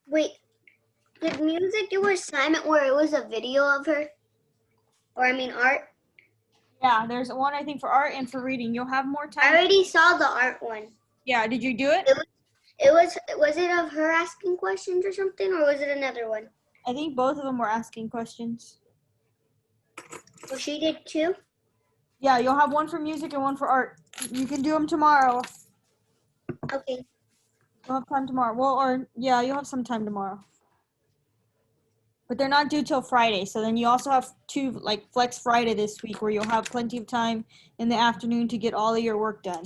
Wait, did music do assignment where it was a video of her? Or I mean art? Yeah, there's one I think for art and for reading. You'll have more I time. already saw the art one. Yeah, did you do it? Was it of her asking questions or something, or was it another one? I think both of them were asking questions. So she did too? Yeah, you'll have one for music and one for art. You can do them tomorrow. Okay. You'll have time tomorrow. Well, or yeah, you'll have some time tomorrow. But they're not due till Friday. So then you also have two, like Flex Friday this week, where you'll have plenty of time in the afternoon to get all of your work done.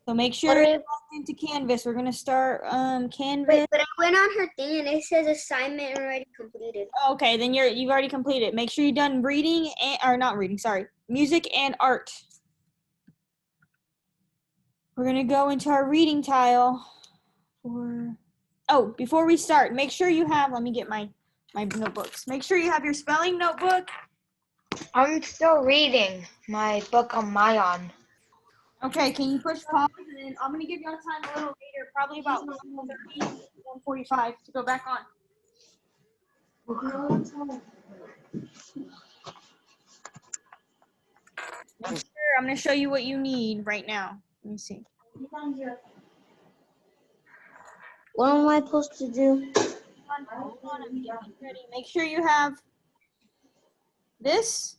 So make sure you log into Canvas. We're gonna start Canvas. Wait, but I went on her thing and it says assignment already completed. Okay, then you've already completed it. Make sure you're done reading or not reading, sorry, music and art. We're gonna go into our reading tile before we start, make sure you have, let me get my notebooks. Make sure you have your spelling notebook. I'm still reading my book on Mayan. Okay, can you push pause, and then I'm gonna give you a time a little later, probably about 1:30, 1:45 to go back on. Make sure, I'm gonna show you what you need right now. Let me see. What am I supposed to do? Hold on, I'm getting ready. Make sure you have this.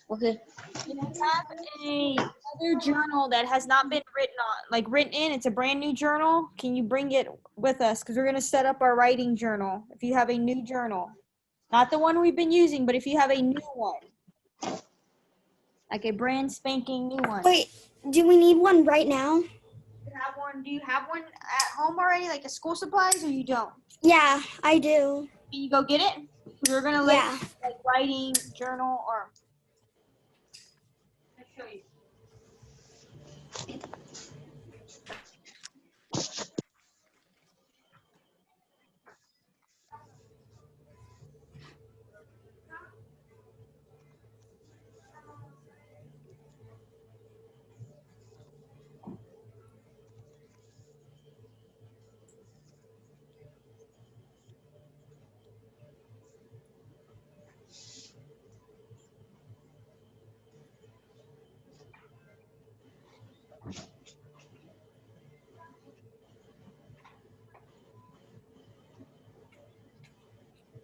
Okay. If you have another journal that has not been written in, it's a brand new journal, can you bring it with us? Because we're going to set up our writing journal. If you have a new journal, not the one we've been using, but if you have a new one, like a brand spanking new one. Wait, do we need one right now? Do you have one at home already, like a school supplies, or you don't? Yeah, I do. Can you go get it? We're going to Yeah. like writing journal or... I'll show you.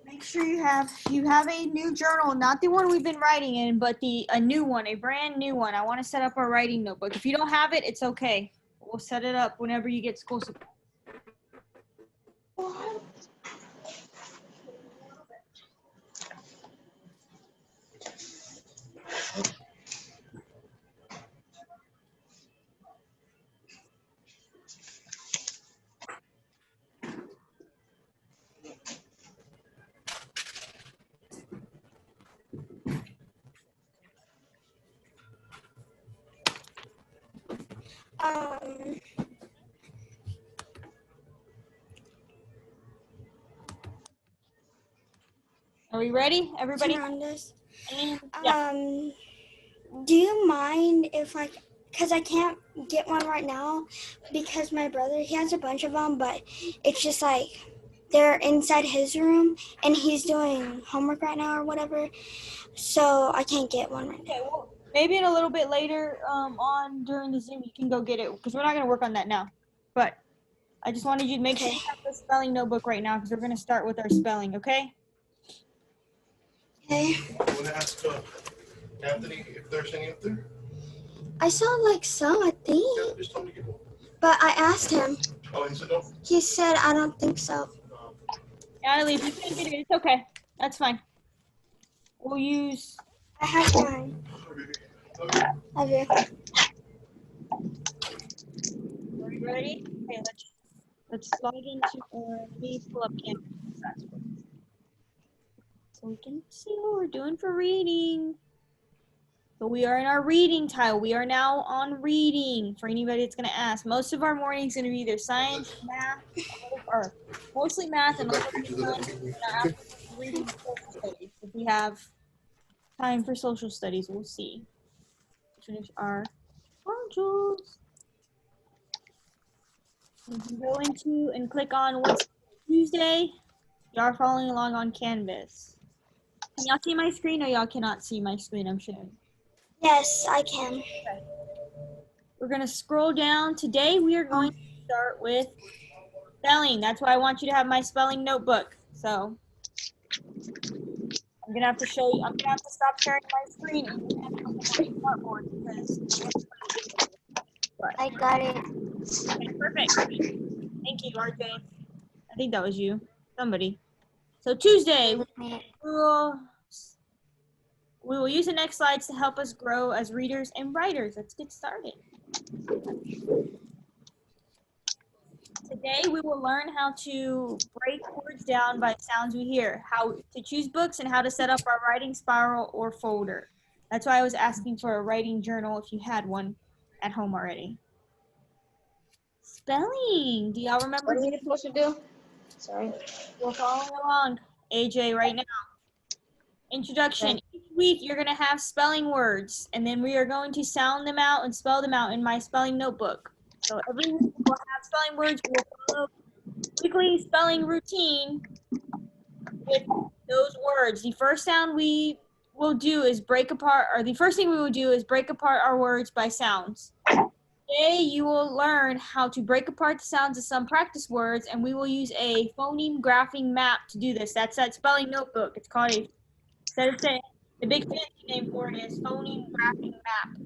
Make sure you have a new journal, not the one we've been writing in, but a new one, a brand new one. I want to set up our writing notebook. If you don't have it, it's okay. We'll set it up whenever you get school supplies. Um, Are we ready, everybody? Fernandez. And, yeah. Do you mind if because I can't get one right now because my brother, he has a bunch of them, but it's just like they're inside his room and he's doing homework right now or whatever, so I can't get one right now. Okay, well, maybe in a little bit later on during the Zoom, you can go get it because we're not going to work on that now. But I just wanted you to make sure you have the spelling notebook right now because we're going to start with our spelling, okay? Okay. I want to ask Anthony if there's any up there. I saw like some, I think, Yeah, just tell me to get one. but I asked him. Oh, he said no. He said, I don't think so. Natalie, if you can't get it, it's okay. That's fine. We'll use... I have mine. Okay. Okay. Are you ready? Okay, let's log into, let me pull up Canvas so we can see what we're doing for reading. So we are in our reading tile. We are now on reading for anybody that's going to ask. Most of our morning's going to be either science, math, or mostly math and reading and social studies. If we have time for social studies, we'll see. Finish our modules. You can go into and click on what's Tuesday. Y'all are following along on Canvas. Can y'all see my screen or y'all cannot see my screen I'm sharing? Yes, I can. We're going to scroll down. Today we are going to start with spelling. That's why I want you to have my spelling notebook. So I'm going to have to show you. I'm going to have to stop sharing my screen and you have to look at my smartboard because I got it. okay, perfect. Thank you, RJ. I think that was you. Somebody. So Tuesday, we will use the next slides to help us grow as readers and writers. Let's get started. Today we will learn how to break words down by sounds we hear, how to choose books, and how to set up our writing spiral or folder. That's why I was asking for a writing journal if you had one at home already. Spelling. Do y'all remember? What are we supposed to do? Sorry. We're following along, AJ, right now. Introduction. Each week you're going to have spelling words, and then we are going to sound them out and spell them out in my spelling notebook. So every week we'll have spelling words. We'll follow weekly spelling routine with those words. The first sound we will do is break apart, or the first thing we will do is break apart our words by sounds. Today you will learn how to break apart the sounds of some practice words, and we will use a phoneme graphing map to do this. That's that spelling notebook. It's called a, instead of saying, the big fancy name for it is phoneme graphing map.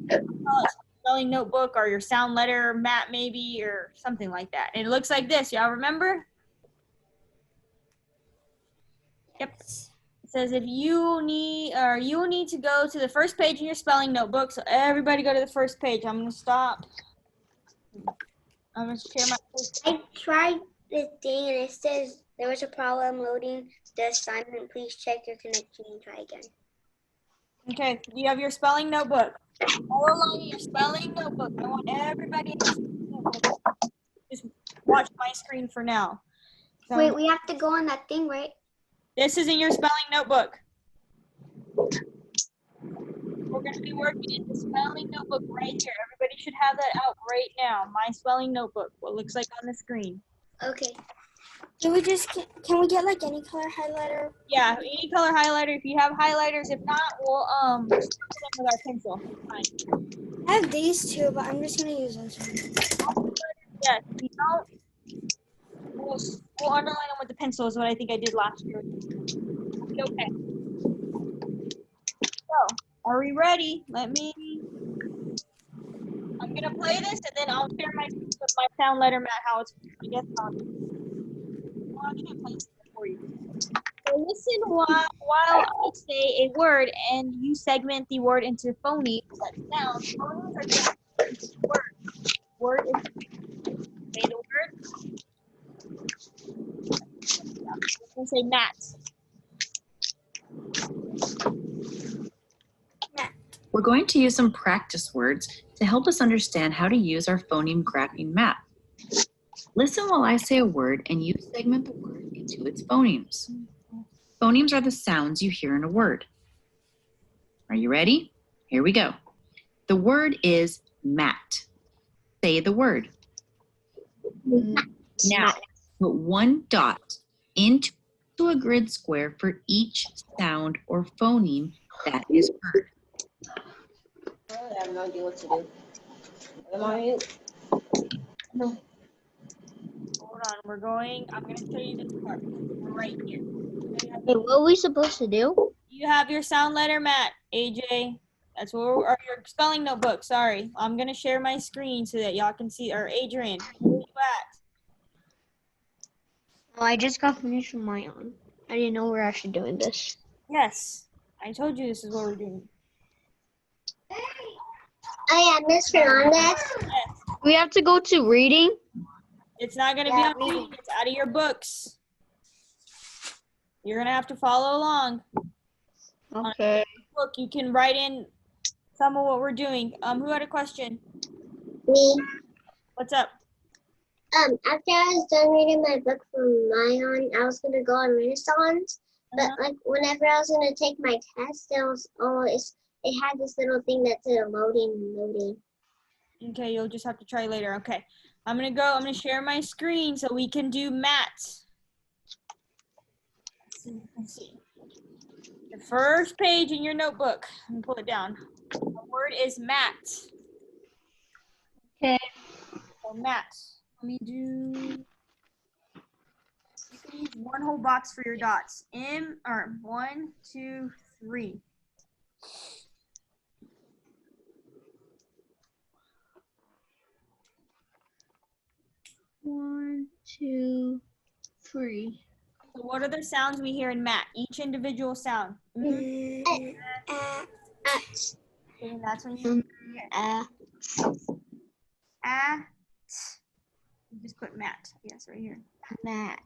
Call it spelling notebook or your sound letter map maybe, or something like that. And it looks like this. Y'all remember? Yep. It says if you need, or you will need to go to the first page in your spelling notebook. So everybody go to the first page. I'm gonna stop. I'm gonna share my. I tried the thing and it says there was a problem loading the assignment. Please check your connection and try again. Okay, you have your spelling notebook. Follow along in your spelling notebook. I want everybody in this notebook. Just watch my screen for now. So Wait, we have to go on that thing, right? this is in your spelling notebook. We're going to be working in the spelling notebook right here. Everybody should have that out right now. My spelling notebook, what looks like on the screen. Okay. Can we get like any color highlighter? Yeah, any color highlighter. If you have highlighters, if not, we'll scribble them with our pencil. Fine. I have these two, but I'm just gonna use those ones. Yeah, if you don't, we'll underline them with the pencil is what I think I did last year. Okay. So, are we ready? I'm gonna play this and then I'll share my sound letter mat how it's, I guess, well, I can't play this for you. So listen while I say a word and you segment the word into phonemes that sound. Phonemes are just words. Word is say the word. I'm gonna say mat. We're going to use some practice words to help us understand how to use our phoneme graphing map. Listen while I say a word and you segment the word into its phonemes. Phonemes are the sounds you hear in a word. Are you ready? Here we go. The word is mat. Say the word. Now, put one dot into a grid square for each sound or phoneme that is heard. I have no idea what to do. Am I mute? No. Hold on, I'm gonna show you this part. We're right here. Hey, what are we supposed to do? You have your sound letter mat, AJ. That's what or your spelling notebook, sorry. I'm gonna share my screen so that y'all can see, or Adrian, where are you at? Oh, I just got finished with my own. I didn't know we were actually doing this. Yes, I told you this is what we're doing. Oh yeah, Miss Fernandez. Yes. We have to go to reading. It's not gonna be on reading, it's out of your books. You're gonna have to follow along. Okay. Look, you can write in some of what we're doing. Who had a question? Me. What's up? After I was done reading my book from Mayan, I was gonna go on Renaissance. But like whenever I was gonna take my test, it had this little thing that said loading. Okay, you'll just have to try later. Okay. I'm gonna share my screen so we can do math. Let's see. The first page in your notebook. Let me pull it down. The word is mat. Okay. So mat. Let me do. You can use one whole box for your dots. 1, 2, 3. One, two, three. So what are the sounds we hear in mat? Each individual sound. Mm, And that's when you hear. You just put mat. Yes, right here. Mat.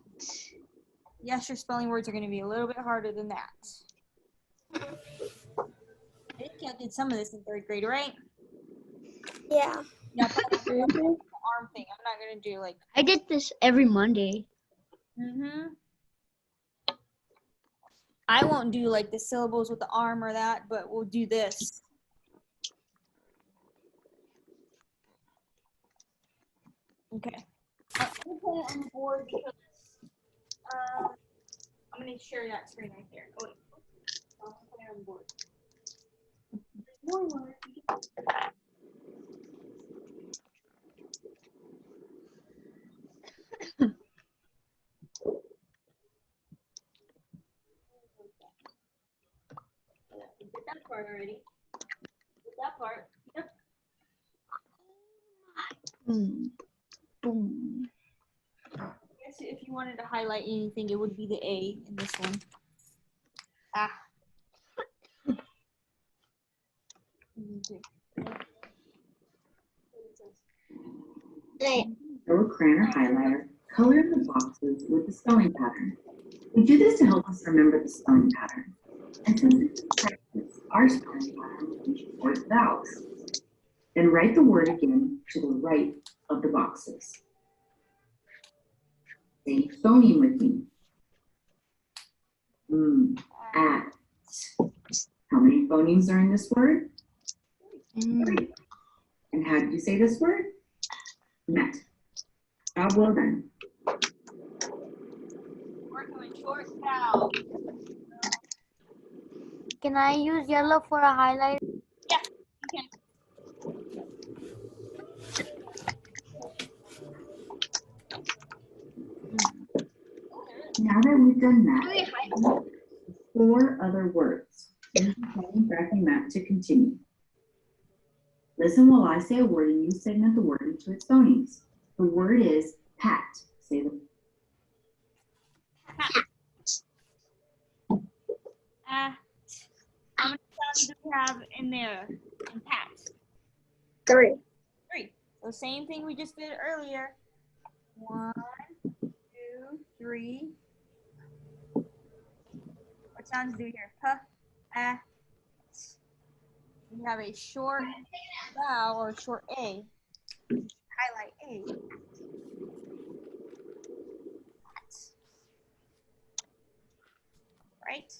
Yes, your spelling words are going to be a little bit harder than that. I think y'all did some of this in 3rd grade, right? yeah. Yeah, probably the arm thing. I'm not going to do like. I did this every Monday. I won't do like the syllables with the arm or that, but we'll do this. Okay. I'm going to put it on the board because I'm going to share that screen right there. Oh, wait. I'll put it on the board. There's more words. Get that part already. Get that part. Yep. Boom. Boom. I guess if you wanted to highlight anything, it would be the A in this one. Yellow crayon or highlighter, color in the boxes with the spelling pattern. We do this to help us remember the spelling pattern. And since this is practice, our spelling pattern will be short vowels. Then write the word again to the right of the boxes. Say phoneme with me. At. How many phonemes are in this word? 3. And how do you say this word? Met. Job well done. We're doing short vowel. Can I use yellow for a highlight? Yeah, you can. Now that we've done that, 4 other words. Use the phoneme graphing map to continue. Listen while I say a word and you segment the word into its phonemes. The word is pat. Say the How many sounds do we have in there? In pat? 3. 3. So same thing we just did earlier. 1, 2, 3. What sounds do we hear? P, we have a short vowel or a short A. Highlight A. Right?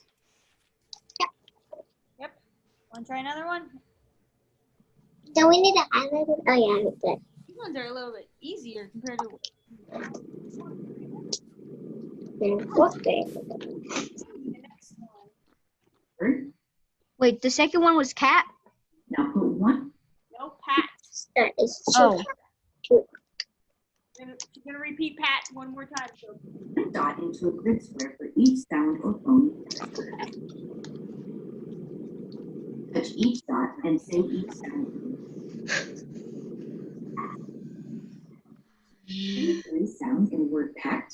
Yep. Want to try another one? Do we need to highlight it? Oh yeah, it's good. These ones are a little bit easier compared to. Okay. The next one. word. Wait, the second one was cat? Now put one. No, pat. That is Oh. You're gonna repeat pat one more time. So. Dot into a grid square for each sound or phoneme. Touch each dot and say each sound. 3 sounds in the word pat.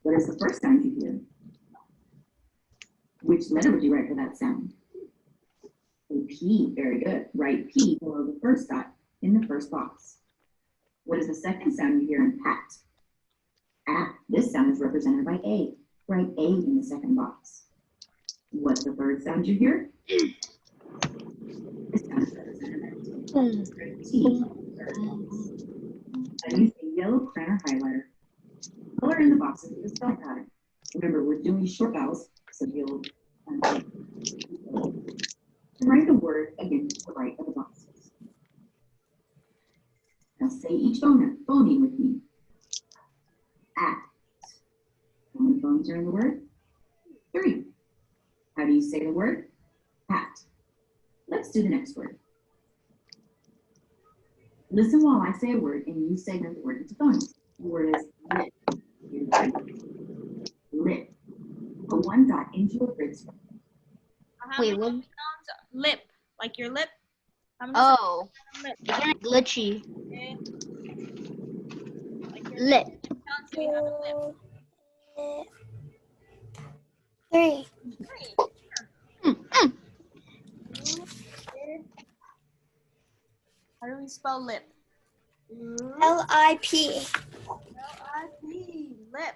What is the first sound you hear? Which letter would you write for that sound? A P. Very good. Write P below the first dot in the first box. What is the second sound you hear in pat? Ah, this sound is represented by A. Write A in the second box. What's the third sound you hear? This sound is represented by T. Write T in the third box. Now use a yellow crayon or highlighter. Color in the boxes with the spell pattern. Remember, we're doing short vowels, so you'll write the word again to the right of the boxes. Now say each phoneme with me. At. How many phonemes are in the word? 3. How do you say the word? At. Let's do the next word. Listen while I say a word and you segment the word into phonemes. The word is lip. You ready? Lip. Put one dot into a grid spot. How Wait, many what? sounds? Lip, like your lip. How many Oh, sounds lip? it's kind of glitchy. Okay. Like your Lip. sounds do you have a lip? 3. 3. How do we spell lip? LIP. L-I-P, lip.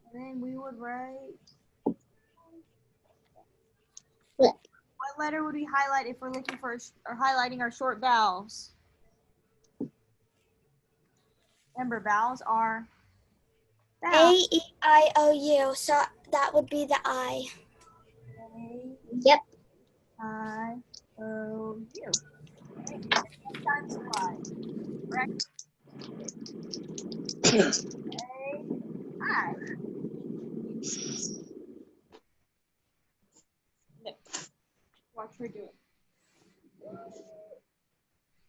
And then we would write. Lip. What letter would we highlight if we're looking for or highlighting our short vowels? Remember, vowels are vowels. AEIOU. So that would be the I. Yep. A-I-O-U. Times Y. Correct? A-I. Lip. Watch her do it.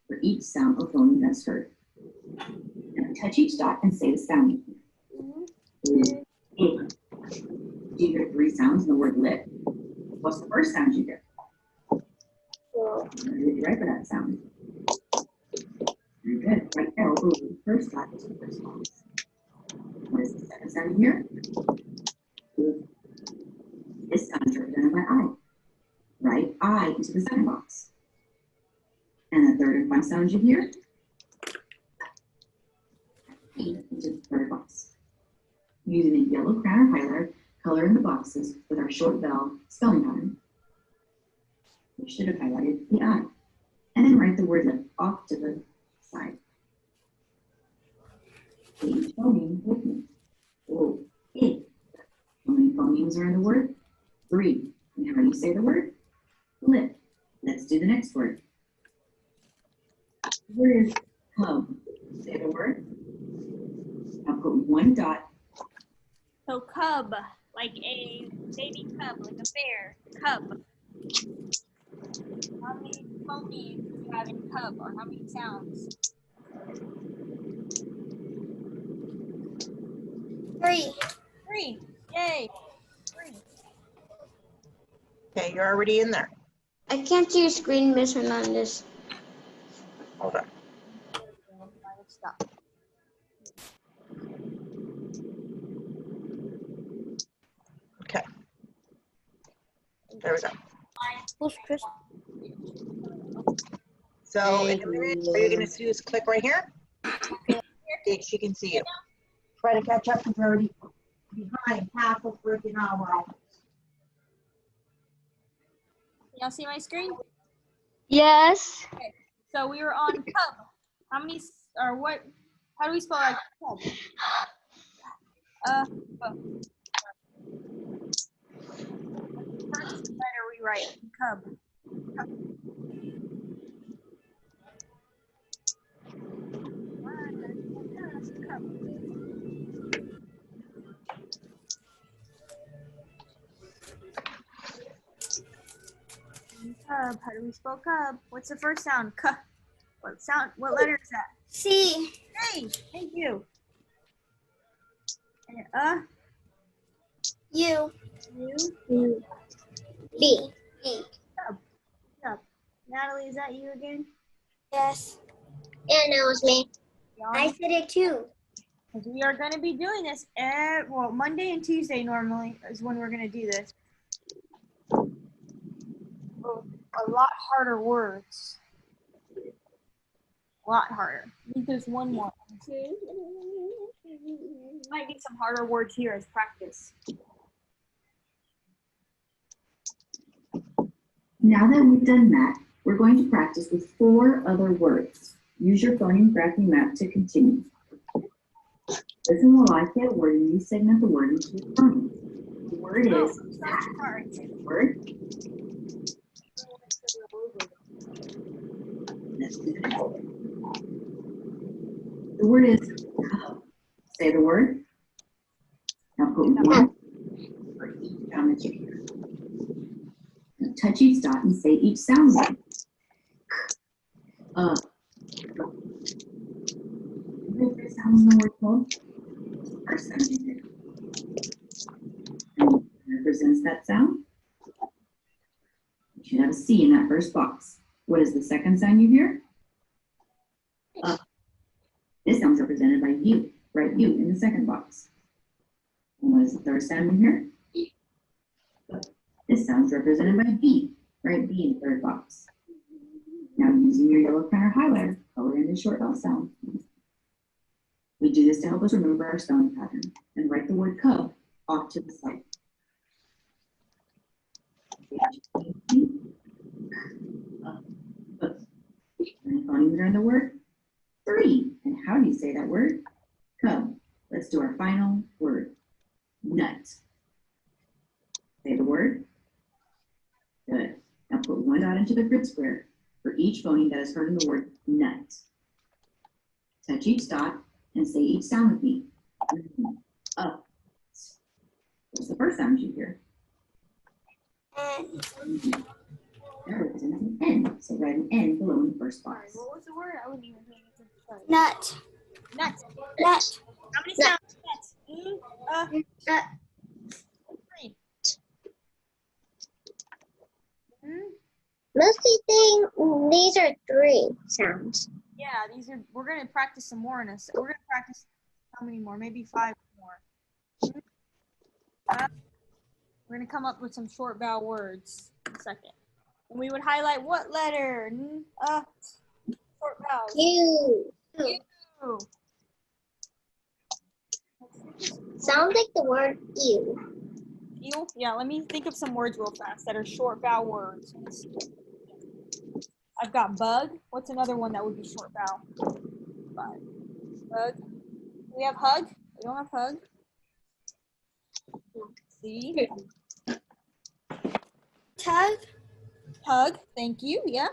For each sound or phoneme that's heard. Now touch each dot and say the sound. Lip. Do you hear 3 sounds in the word lip? What's the first sound you hear? You're right for that sound. Very good. Right there, we'll the first dot is the first box. What is the second sound you hear? This sound is represented by I. Write I into the second box. And the third and final sound you hear? E into the third box. Using a yellow crayon or highlighter, color in the boxes with our short vowel spelling pattern. We should have highlighted the I. And then write the word lip off to the side. Say each phoneme with me. Oh, it. How many phonemes are in the word? 3. And how do you say the word? Lip. Let's do the next word. The word is cub. Say the word. Now put one dot. So cub, like a baby cub, like a bear. Cub. How many phonemes do you have in cub, or how many sounds? 3. 3. Yay. 3. Okay, you're already in there. I can't see your screen, Miss Hernandez. Hold on. Stop. Okay. There we go. Who's Chris? So in a minute, all you're going to do is click right here. Okay, she can see you. Try to catch up because you're already behind half a freaking hour. Y'all see my screen? Yes. So we were on cub. How many, or what, how do we spell like cub? First letter we write cub. Cub. How do we spell cub? What's the first sound? K. What sound? What letter is that? C. Hey, thank you. And U. U. B. Cub. Natalie, is that you again? Yes. And it was me. I Y'all? said it too. Because we are going to be doing this, well, Monday and Tuesday normally is when we're going to do this. A lot harder words. A lot harder. I think there's one more. Might be some harder words here as practice. Now that we've done that, we're going to practice with 4 other words. Use your phoneme graphing map to continue. Listen while I say a word and you segment the word into the phoneme. The word is at. Word. Let's do the next word. The word is cup. Say the word. Now put one for each sound that you hear. Now touch each dot and say each sound word. The first sound in the word called. First sound you hear. And represents that sound. You should have a C in that first box. What is the second sound you hear? This sound is represented by U. Write U in the second box. And what is the third sound you hear? This sound is represented by B. Write B in the third box. Now using your yellow pen or highlighter, color in the short L sound. We do this to help us remember our spelling pattern and write the word cub off to the side. And the phonemes are in the word 3. And how do you say that word? Cub. Let's do our final word. Nut. Say the word. Good. Now put one dot into the grid square for each phoneme that is heard in the word nut. Touch each dot and say each sound with me. Up. What's the first sound you hear? That represents an N. So write an N below in the first box. What was the word? I wouldn't even think it's Nut. Nut. Nut. How many sounds? Nut. Three. Mostly think these are 3 sounds. Yeah, we're gonna practice some more in us. We're gonna practice how many more? Maybe 5 more. We're gonna come up with some short vowel words in a second. And we would highlight what letter? Short vowels. U. U. Sounds like the word ew. Eel? Yeah, let me think of some words real fast that are short vowel words. I've got bug. What's another one that would be short vowel? Bug. We have hug. We don't have hug. See? Tug. Hug. Thank you. Yeah.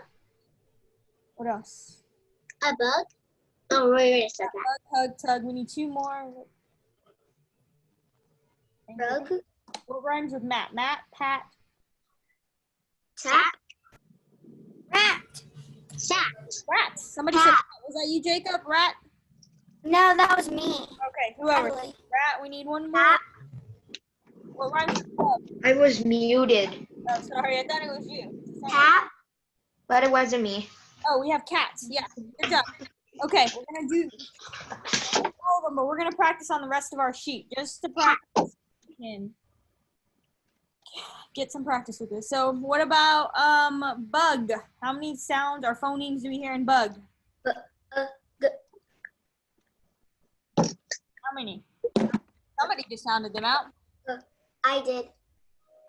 What else? A bug? Oh, we already said that. Hug, tug. We need 2 more. Bug. What rhymes with Matt? Matt, Pat. Tap. Rat. Sat. Rats. Somebody said, was that you, Jacob? Rat? No, that was me. Okay, whoever. Natalie. Rat, we need 1 more. What rhymes with bug? I was muted, Oh, sorry, I thought it was you. Cat. but it wasn't me. Oh, we have cats. Yeah, good job. Okay, we're going to do all of them, but we're going to practice on the rest of our sheet just to practice and get some practice with this. So what about bug? How many sounds or phonemes do we hear in bug? How many? Somebody just sounded them out. I did.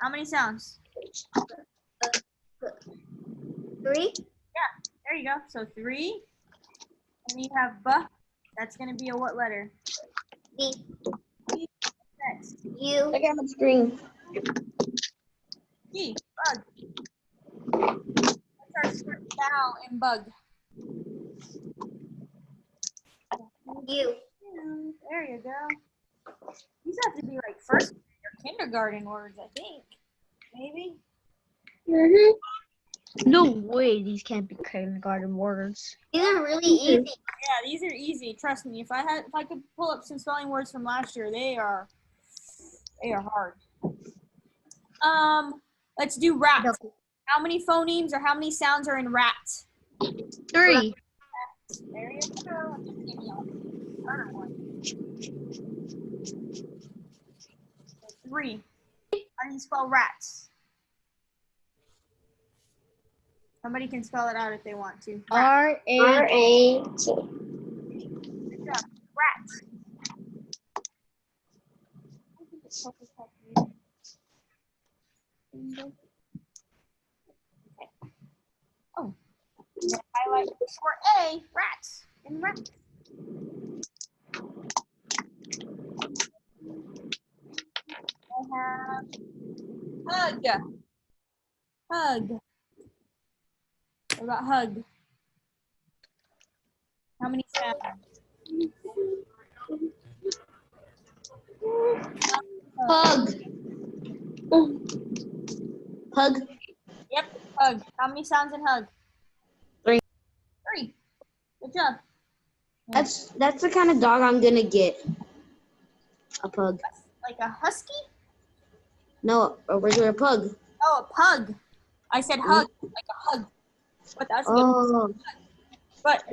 How many sounds? 3. There you go. So 3. And you have B. That's going to be a what letter? B. Next. U. Look at my screen. G. Bug. What's our short vowel in bug? U. There you go. These have to be like first or kindergarten words, I think. Maybe. Mm-hmm. No way, these can't be kindergarten words. These are really easy. Yeah, these are easy. Trust me. If I could pull up some spelling words from last year, they are hard. Let's do rat. How many phonemes or how many sounds are in rat? 3. There you go. Give me a harder one. 3. How do you spell rats? Somebody can spell it out if they want to. Rat. R-A. R-A-T. Good job. Rat. Oh, I'm gonna highlight the short A, rats, and rats. I have hug. Hug. What about hug? How many sounds? Hug. Hug. Yep, hug. How many sounds in hug? 3. 3. Good job. That's the kind of dog I'm gonna get. A pug. Like a husky? No, a regular pug. Oh, a pug. I said hug, like a hug. But that's good. Oh, But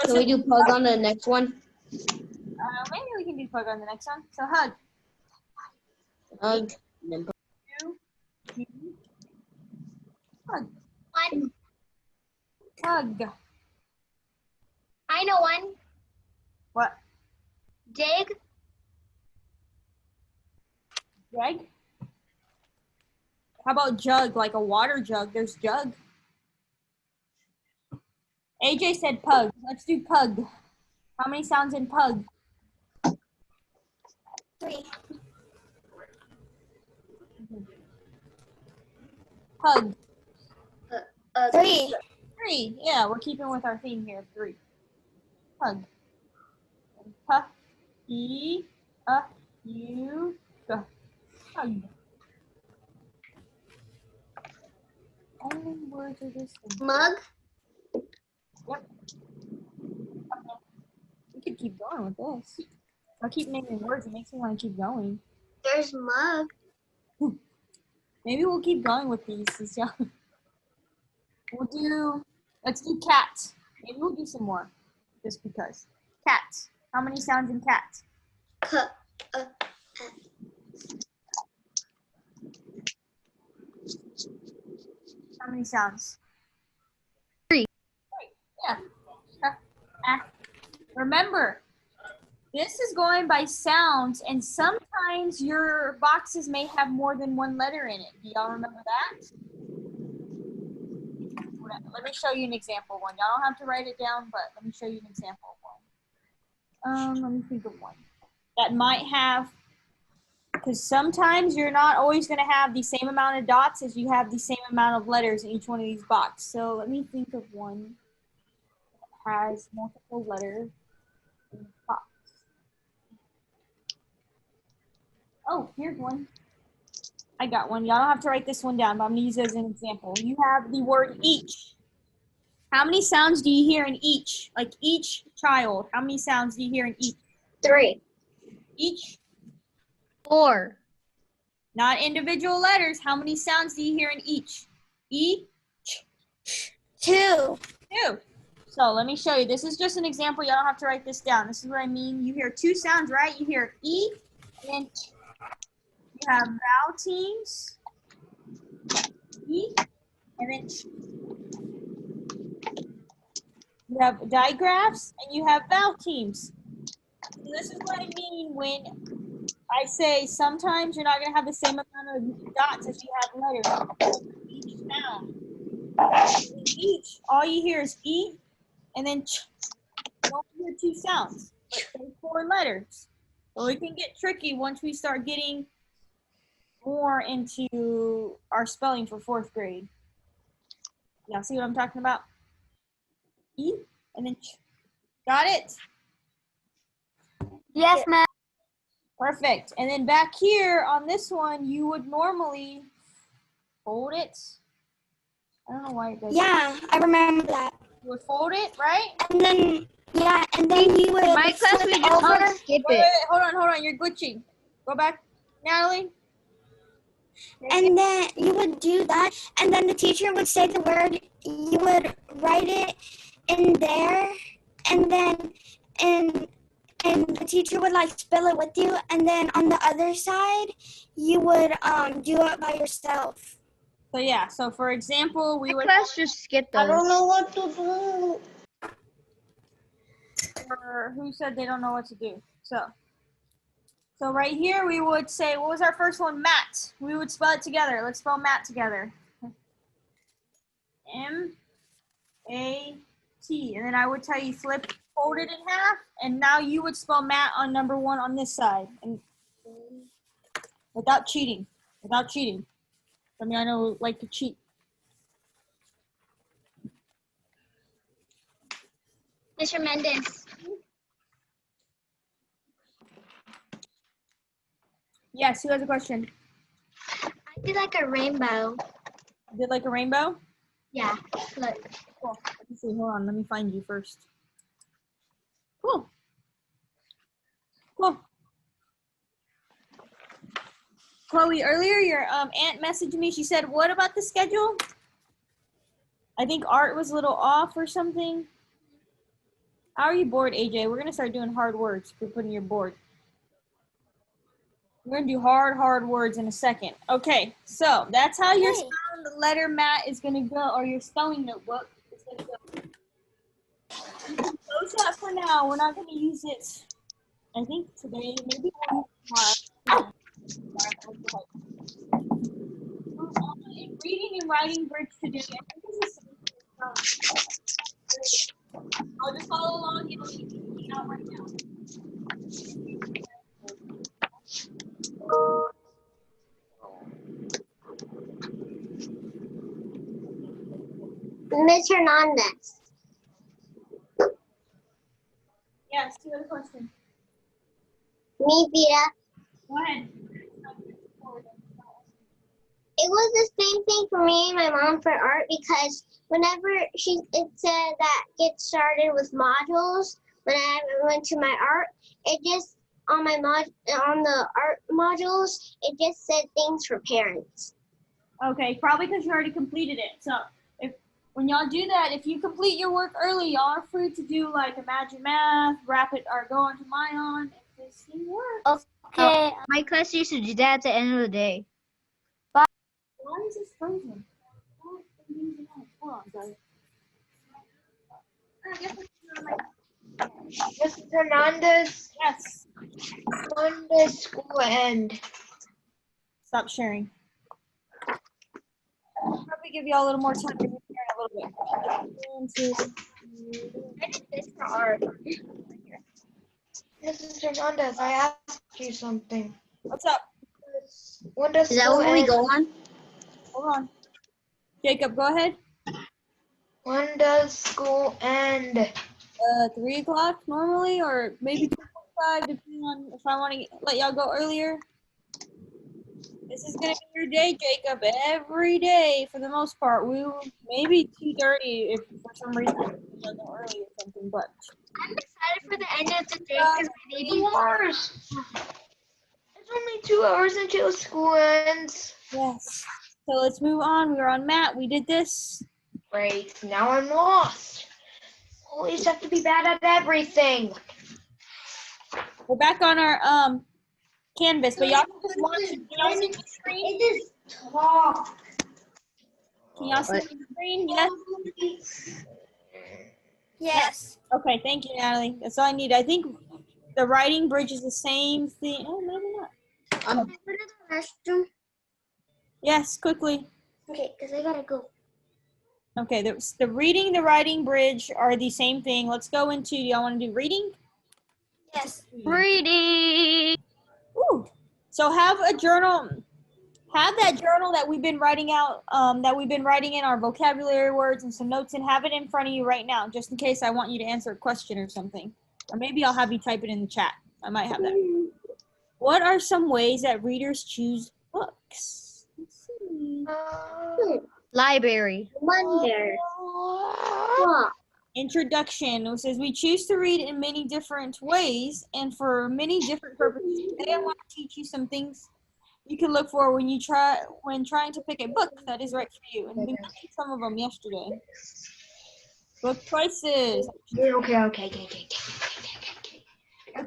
can we do pug on the next one? maybe we can do pug on the next one. So hug. Hug. And then pug. 2, 3, hug. One. Hug. I know one. What? Dig. Jug? How about jug, like a water jug? There's jug. AJ said pug. Let's do pug. How many sounds in pug? 3. Pug. 3. 3. Yeah, we're keeping with our theme here. 3. Pug. Puh. E. U. G. Pug. How many words are this thing? Mug. Yep. We could keep going with this. I'll keep naming words. It makes me want to keep going. There's mug. Maybe we'll keep going with these. Let's do cat. Maybe we'll do some more, just because. Cat. How many sounds in cat? K. How many sounds? 3. Yeah. Remember, this is going by sounds, and sometimes your boxes may have more than one letter in it. Do y'all remember that? Let me show you an example one. Y'all don't have to write it down, but let me show you an example of one. Let me think of one that might have, because sometimes you're not always going to have the same amount of dots as you have the same amount of letters in each one of these boxes. So let me think of one that has multiple letters in the box. Oh, here's one. I got one. Y'all don't have to write this one down, but I'm going to use it as an example. You have the word each. How many sounds do you hear in each? Like each child. How many sounds do you hear in each? 3. Each. 4. Not individual letters. How many sounds do you hear in each? E. 2. 2. So let me show you. This is just an example. Y'all don't have to write this down. This is what I mean. You hear 2 sounds, right? You hear E and ch. You have vowel teams. E and then ch. You have digraphs and you have vowel teams. So this is what I mean when I say sometimes you're not going to have the same amount of dots as you have letters. Each sound. Each, all you hear is E and then ch. You don't hear 2 sounds, but say 4 letters. So it can get tricky once we start getting more into our spelling for 4th grade. Y'all see what I'm talking about? E and then ch. Got it? Yes, ma'am. Perfect. And then back here on this one, you would normally fold it. I don't know why it does. Yeah, I remember that. You would fold it, right? And then, yeah, and then you would My class, flip we just over. skip Wait, it. hold on. You're glitching. Go back, Natalie. And then you would do that, and then the teacher would say the word, you would write it in there, and then and the teacher would like spell it with you, and then on the other side you would do it by yourself. So yeah, so for example, we My would class just skipped I those. don't know what to do. or who said they don't know what to do? So right here we would say, what was our first one? Matt. We would spell it together. Let's spell Matt together. M-A-T. And then I would tell you fold it in half, and now you would spell Matt on number 1 on this side. And without cheating. I mean, I know like to cheat. Mr. Mendez. Yes, who has a question? I did like a rainbow. Did like a rainbow? Yeah. Look. Cool. Let me see. Hold on. Let me find you first. Cool. Cool. Chloe, earlier your aunt messaged me. She said, "What about the schedule?" I think art was a little off or something. How are you bored, AJ? We're gonna start doing hard words if you're putting your board. We're gonna do hard words in a second. Okay, so that's how your sound letter mat is gonna go, or your spelling notebook is gonna go. You can close that for now. We're not gonna use it. I think today, maybe tomorrow. In reading and writing bridge today, I think this is I'll just follow along. It'll be out right now. Miss Hernandez. Yes, you have a question. Me, Vita. Go ahead. It was the same thing for me and my mom for art because whenever it said that get started with modules, when I went to my art, it just on the art modules, it just said things for parents. Okay, probably because you already completed it. So when y'all do that, if you complete your work early, y'all are free to do like Imagine Math, Rapid, or go on to Myon if this thing works. Okay. My class used to do that at the end of the day. Why is this frozen? Hold on, guys. Mrs. Hernandez, Yes. when does school end? Stop sharing. I'll probably give you all a little more time to share a little bit. 1, 2, 3. I did this for art. Mrs. Hernandez, I asked you something. What's up? When does Is that school when we end? go on? Hold on. Jacob, go ahead. When does school end? 3 o'clock normally, or maybe 2:45, depending on if I want to let y'all go earlier. This is gonna be your day, Jacob. Every day, for the most part. We will maybe 2:30 if for some reason y'all go early or something. But I'm excited for the end of the day because my baby 2 hours. It's only 2 hours until school ends. yes. So let's move on. We were on Matt. We did this. Great. Now I'm lost. Always have to be bad at everything. We're back on our canvas, but y'all can just watch. Can y'all see the screen? It is talk. Can y'all see the screen? Yes. Yes. Okay. Thank you, Natalie. That's all I need. I think the writing bridge is the same thing. Oh, maybe not. Can I go to the restroom? Yes, quickly. Okay, because I gotta go. Okay, the reading, the writing bridge are the same thing. Let's go into, do y'all want to do reading? Yes. Reading. Ooh. So have a journal, have that journal that we've been writing out, that we've been writing in our vocabulary words and some notes, and have it in front of you right now, just in case I want you to answer a question or something. Or maybe I'll have you type it in the chat. I might have that. What are some ways that readers choose books? Let's see. Library. Wonder. What? Introduction. It says we choose to read in many different ways and for many different purposes. Today I want to teach you some things you can look for when trying to pick a book that is right for you. And we mentioned some of them yesterday. Book choices. Okay. Book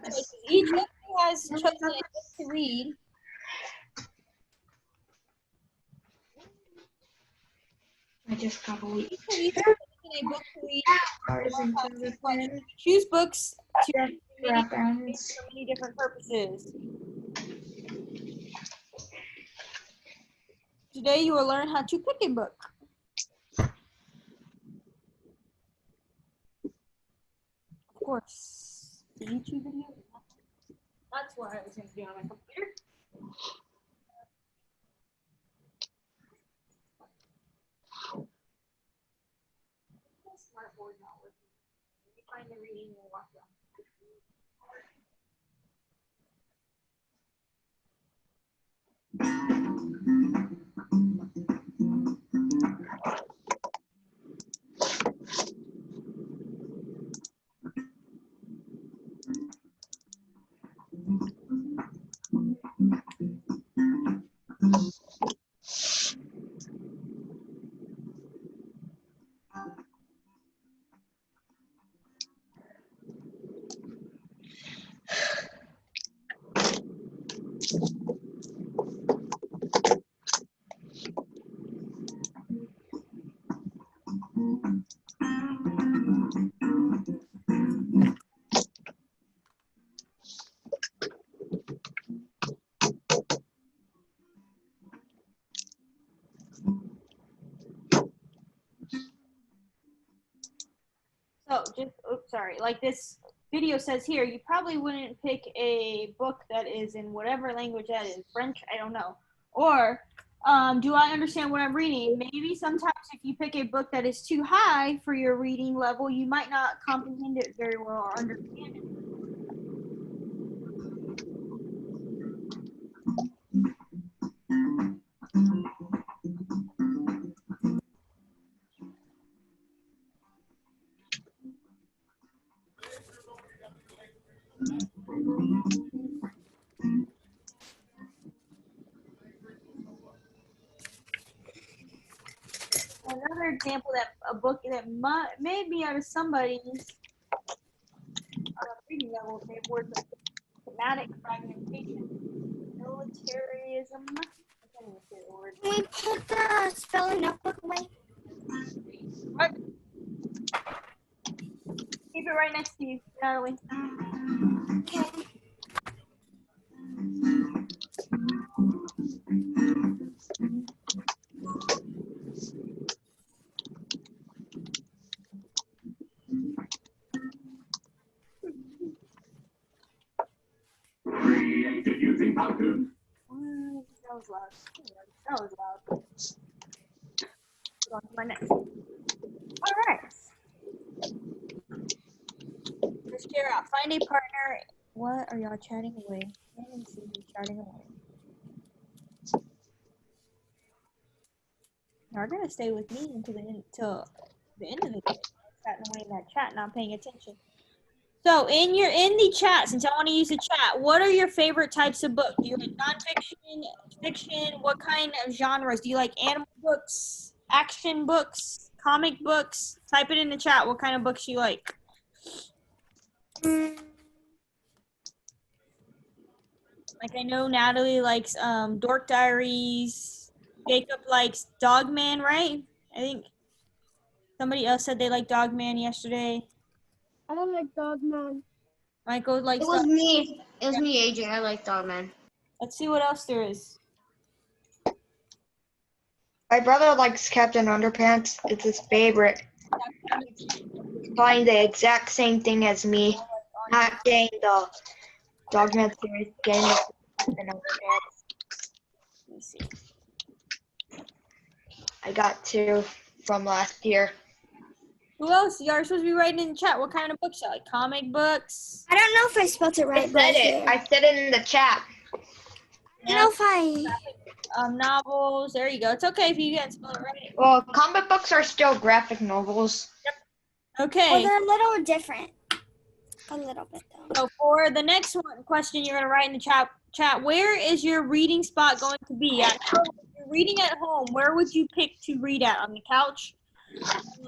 choices. Each of you has chosen a book to read. I just got a week. Each of you has chosen a book to read. Choose books to for many different purposes. Today you will learn how to pick a book. Of course, the YouTube video. That's what I was going to do on my computer. Smart board not working. Let me find the reading and walk down. So just, oops, sorry, like this video says here, you probably wouldn't pick a book that is in whatever language that is, French, I don't know. Or, do I understand what I'm reading? Maybe sometimes if you pick a book that is too high for your reading level, you might not comprehend it very well or understand it. Another example that a book that may be out of somebody's reading level, they have words like thematic fragmentation, militarism. I can't even say the word. Can we put the spelling notebook away? What? Keep it right next to you, Natalie. Okay. Created using Palku. That was loud. That was loud. Go on to my next one. All right. Let's share out. Find a partner. What are y'all chatting away? I can't even see who's chatting away. Y'all are gonna stay with me until the end of the day. Chatting away in that chat, not paying attention. So in the chat, since I want to use the chat, what are your favorite types of books? Do you like nonfiction, fiction? What kind of genres? Do you like animal books, action books, comic books? Type it in the chat. What kind of books you like? Like I know Natalie likes Dork Diaries. Jacob likes Dogman, right? I think somebody else said they liked Dogman yesterday. I don't like Dogman. Michael likes It was Dogman. me. It was me, AJ. I like Dogman. Let's see what else there is. My brother likes Captain Underpants. It's his favorite. Buying the exact same thing as me. Not getting the Dogman series, getting the Captain Underpants. Let me see. I got 2 from last year. Who else? You are supposed to be writing in the chat. What kind of books you like? Comic books? I don't know if I spelled it I right. said but it. I said it in the chat. I don't know if I. Novels. There you go. It's okay if you can't spell it right. Well, comic books are still graphic novels. Okay. Well, they're a little different. A little bit though. So for the next one question, you're gonna write in the chat. Where is your reading spot going to be? If you're reading at home, where would you pick to read at? On the couch,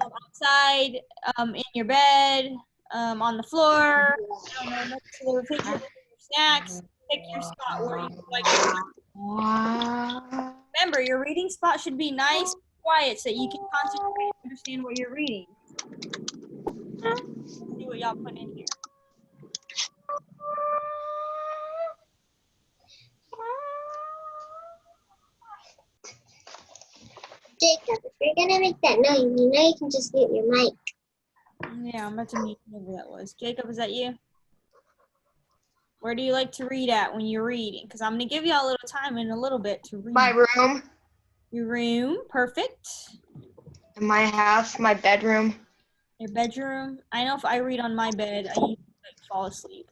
outside, in your bed, on the floor. I don't know. Next to the refrigerator, your snacks. Pick your spot where you would like to read. Remember, your reading spot should be nice, quiet, so that you can concentrate and understand what you're reading. Let's see what y'all put in here. Jacob, if you're gonna make that noise, you know you can just mute your mic. Yeah, I'm about to meet whoever that was. Jacob, is that you? Where do you like to read at when you're reading? Because I'm going to give you all a little time in a little bit to read. My room. Your room, perfect. In my house, my bedroom. Your bedroom. I know if I read on my bed, I usually fall asleep.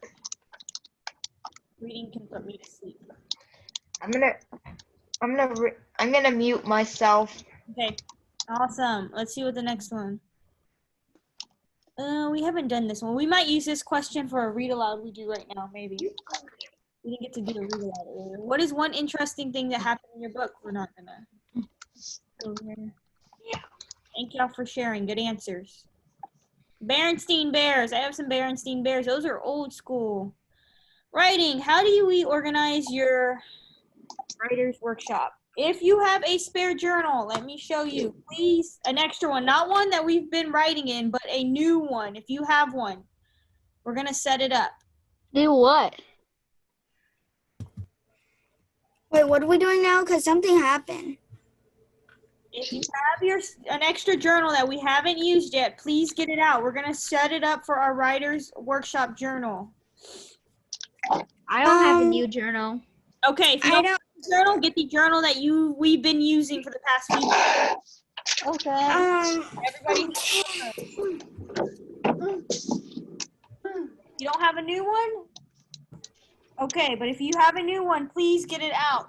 Reading can put me to sleep. I'm gonna I'm gonna mute myself. Okay, awesome. Let's see what the next one. We haven't done this one. We might use this question for a read aloud we do right now, maybe. We didn't get to do a read aloud earlier. What is one interesting thing that happened in your book? We're not gonna go here. Thank y'all for sharing. Good answers. Berenstein Bears. I have some Berenstein Bears. Those are old school. Writing. How do we organize your writer's workshop? If you have a spare journal, let me show you. Please, an extra one. Not one that we've been writing in, but a new one. If you have one, we're going to set it up. Do what? Wait, what are we doing now? Because something happened. If you have an extra journal that we haven't used yet, please get it out. We're going to set it up for our writer's workshop journal. I don't have a new journal. Okay, if you don't have a journal, get the journal that we've been using for the past week. Okay. Everybody. You don't have a new one? Okay, but if you have a new one, please get it out.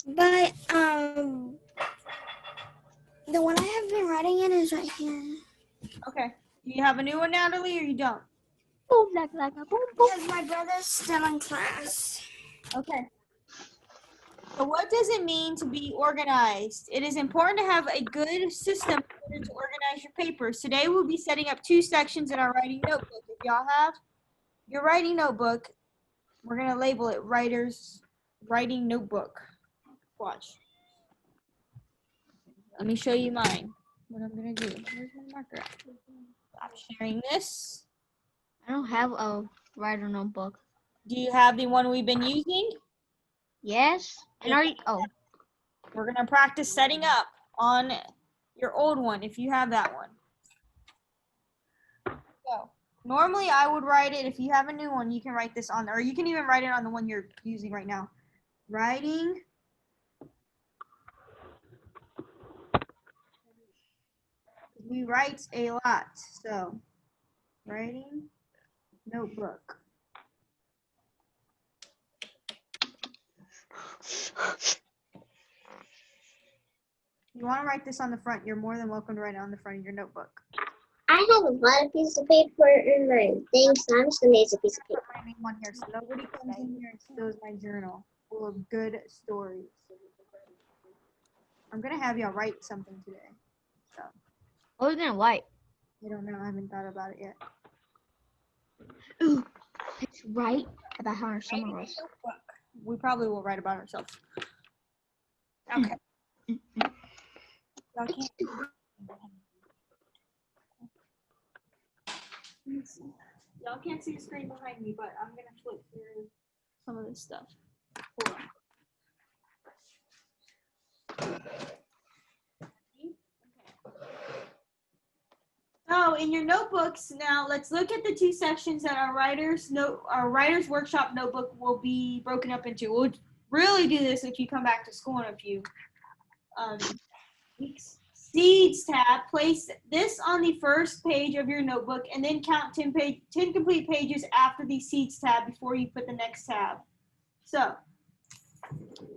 But the one I have been writing in is right here. Okay. Do you have a new one, Natalie, or you don't? Boom, like a boom, boom. Because my brother's still in class. Okay. So what does it mean to be organized? It is important to have a good system in order to organize your papers. Today we'll be setting up 2 sections in our writing notebook. If y'all have your writing notebook, we're going to label it Writer's Writing Notebook. Watch. Let me show you mine. What I'm going to do. Where's my marker? Stop sharing this. I don't have a writer notebook. Do you have the one we've been using? Yes. And are you? Oh. We're going to practice setting up on your old one if you have that one. So, normally I would write it, if you have a new one, you can write this on there, or you can even write it on the one you're using right now. Writing. We write a lot, so writing notebook. You want to write this on the front, you're more than welcome to write it on the front of your notebook. I have a lot of pieces of paper in my thing, so I'm just gonna use a piece of paper. My name on here, so nobody comes in here and steals my journal full of good stories. I'm gonna have y'all write something today. So What are we gonna write? I don't know, I haven't thought about it yet. Ooh, let's write about how our summer was. We probably will write about ourselves. Okay. Y'all can't. Y'all can't see the screen behind me, but I'm gonna flip through some of this stuff. Hold on. So in your notebooks now, let's look at the 2 sections that our writer's workshop notebook will be broken up into. We'll really do this if you come back to school in a few weeks. Seeds tab, place this on the first page of your notebook and then count 10 complete pages after the seeds tab before you put the next tab. So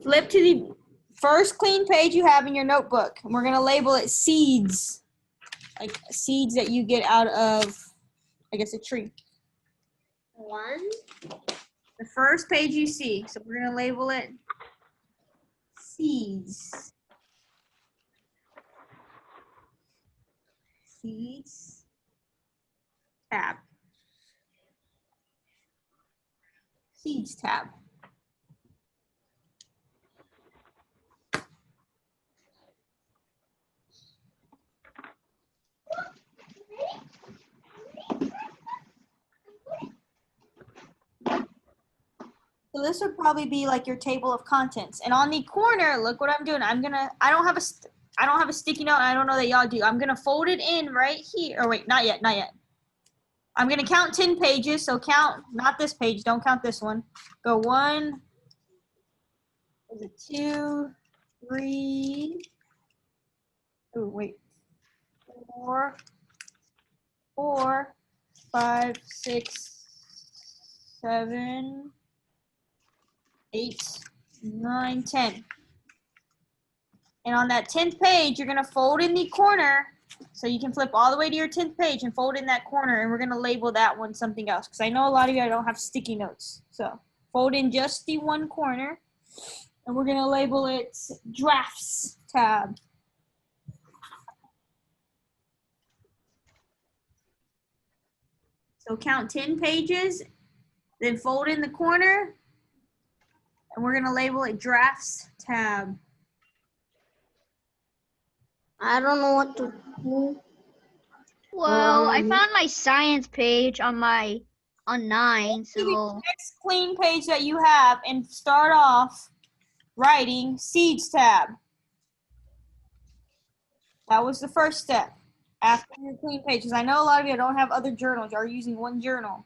flip to the first clean page you have in your notebook, and we're going to label it seeds, like seeds that you get out of, I guess, a tree. 1. The first page you see, so we're going to label it seeds. Seeds tab. Seeds tab. So this would probably be like your table of contents. And on the corner, look what I'm doing. I don't have a sticky note. I don't know that y'all do. I'm gonna fold it in right here. Oh wait, not yet. I'm gonna count 10 pages. So count, not this page. Don't count this one. Go 1, 2, 3. Oh wait, 4, 5, 6, 7, 8, 9, 10. And on that 10th page, you're gonna fold in the corner. So you can flip all the way to your 10th page and fold in that corner, and we're gonna label that one something else. Because I know a lot of you don't have sticky notes. So fold in just the one corner, and we're gonna label it Drafts tab. So count 10 pages, then fold in the corner, and we're gonna label it Drafts tab. I don't know what to do. Well, I found my science page on 9, so Next clean page that you have, and start off writing Seeds tab. That was the first step after your clean page, because I know a lot of you don't have other journals. You're using one journal.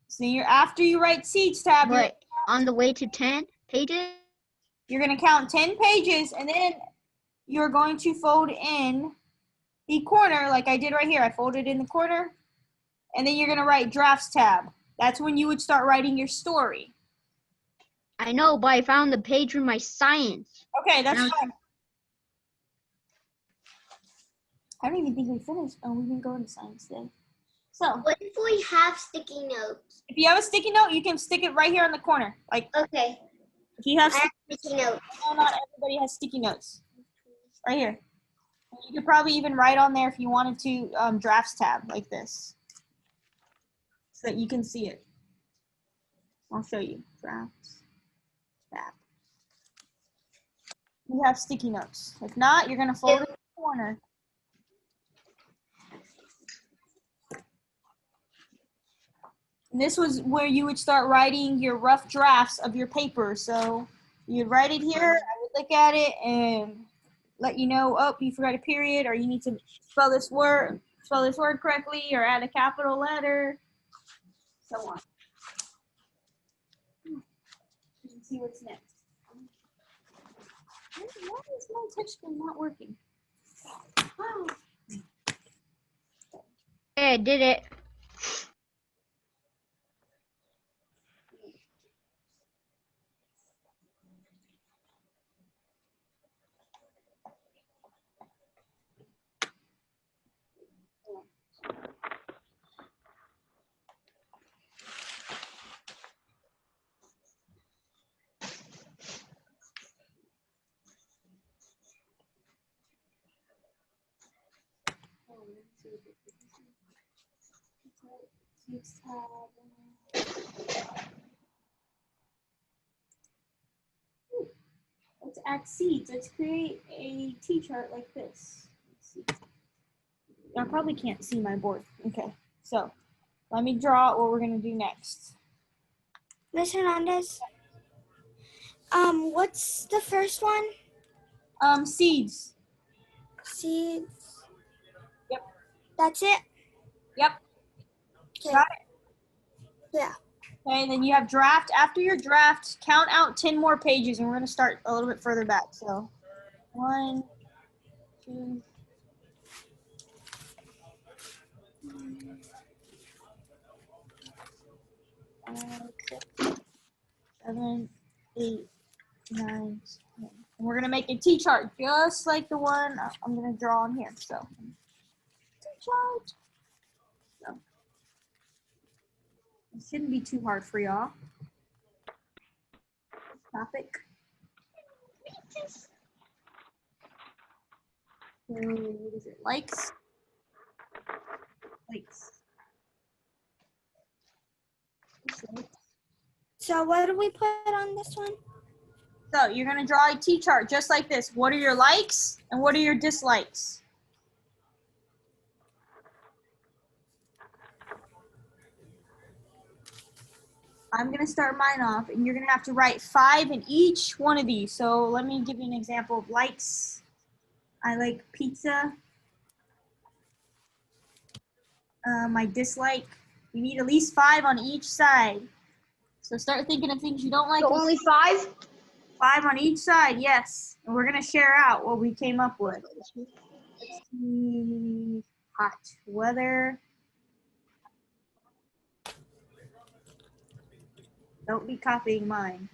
So after you write Seeds tab, but on the way to 10 pages? You're going to count 10 pages, and then you're going to fold in the corner like I did right here. I folded in the corner, and then you're going to write Drafts tab. That's when you would start writing your story. I know, but I found the page with my science. Okay, that's fine. I don't even think we finished. Oh, we didn't go into science then. So, What if we have sticky notes? if you have a sticky note, you can stick it right here in the corner. Like, Okay. if you have I have sticky notes. no, not everybody has sticky notes. Right here. You could probably even write on there if you wanted to Drafts tab like this, so that you can see it. I'll show you. Drafts tab. You have sticky notes. If not, you're going to fold it in the corner. And this was where you would start writing your rough drafts of your paper. So you'd write it here, I would look at it and let you know, oh, you forgot a period, or you need to spell this word correctly, or add a capital letter, so on. You can see what's next. Why is my touchscreen not working? Oh. Hey, I did it. Let's add seeds. Let's create a T-chart like this. Y'all probably can't see my board. Okay, so let me draw what we're gonna do next. Miss Hernandez, what's the first one? Seeds. Seeds. Yep. That's it? Yep. Okay. Got it? Yeah. Okay, then you have draft. After your draft, count out 10 more pages, and we're going to start a little bit further back. So, 1, 2, 5, 6, 7, 8, 9, 10. And we're going to make a T-chart just like the one I'm going to draw on here. So, T-chart. So, it shouldn't be too hard for y'all. Topic. So, what is it? Likes. Likes. So what do we put on this one? So you're going to draw a T-chart just like this. What are your likes and what are your dislikes? I'm going to start mine off, and you're going to have to write 5 in each one of these. So let me give you an example of likes. I like pizza. My dislike. You need at least 5 on each side. So start thinking of things you don't like. So only 5? 5 on each side, yes. And we're going to share out what we came up with. Hot weather. Don't be copying mine.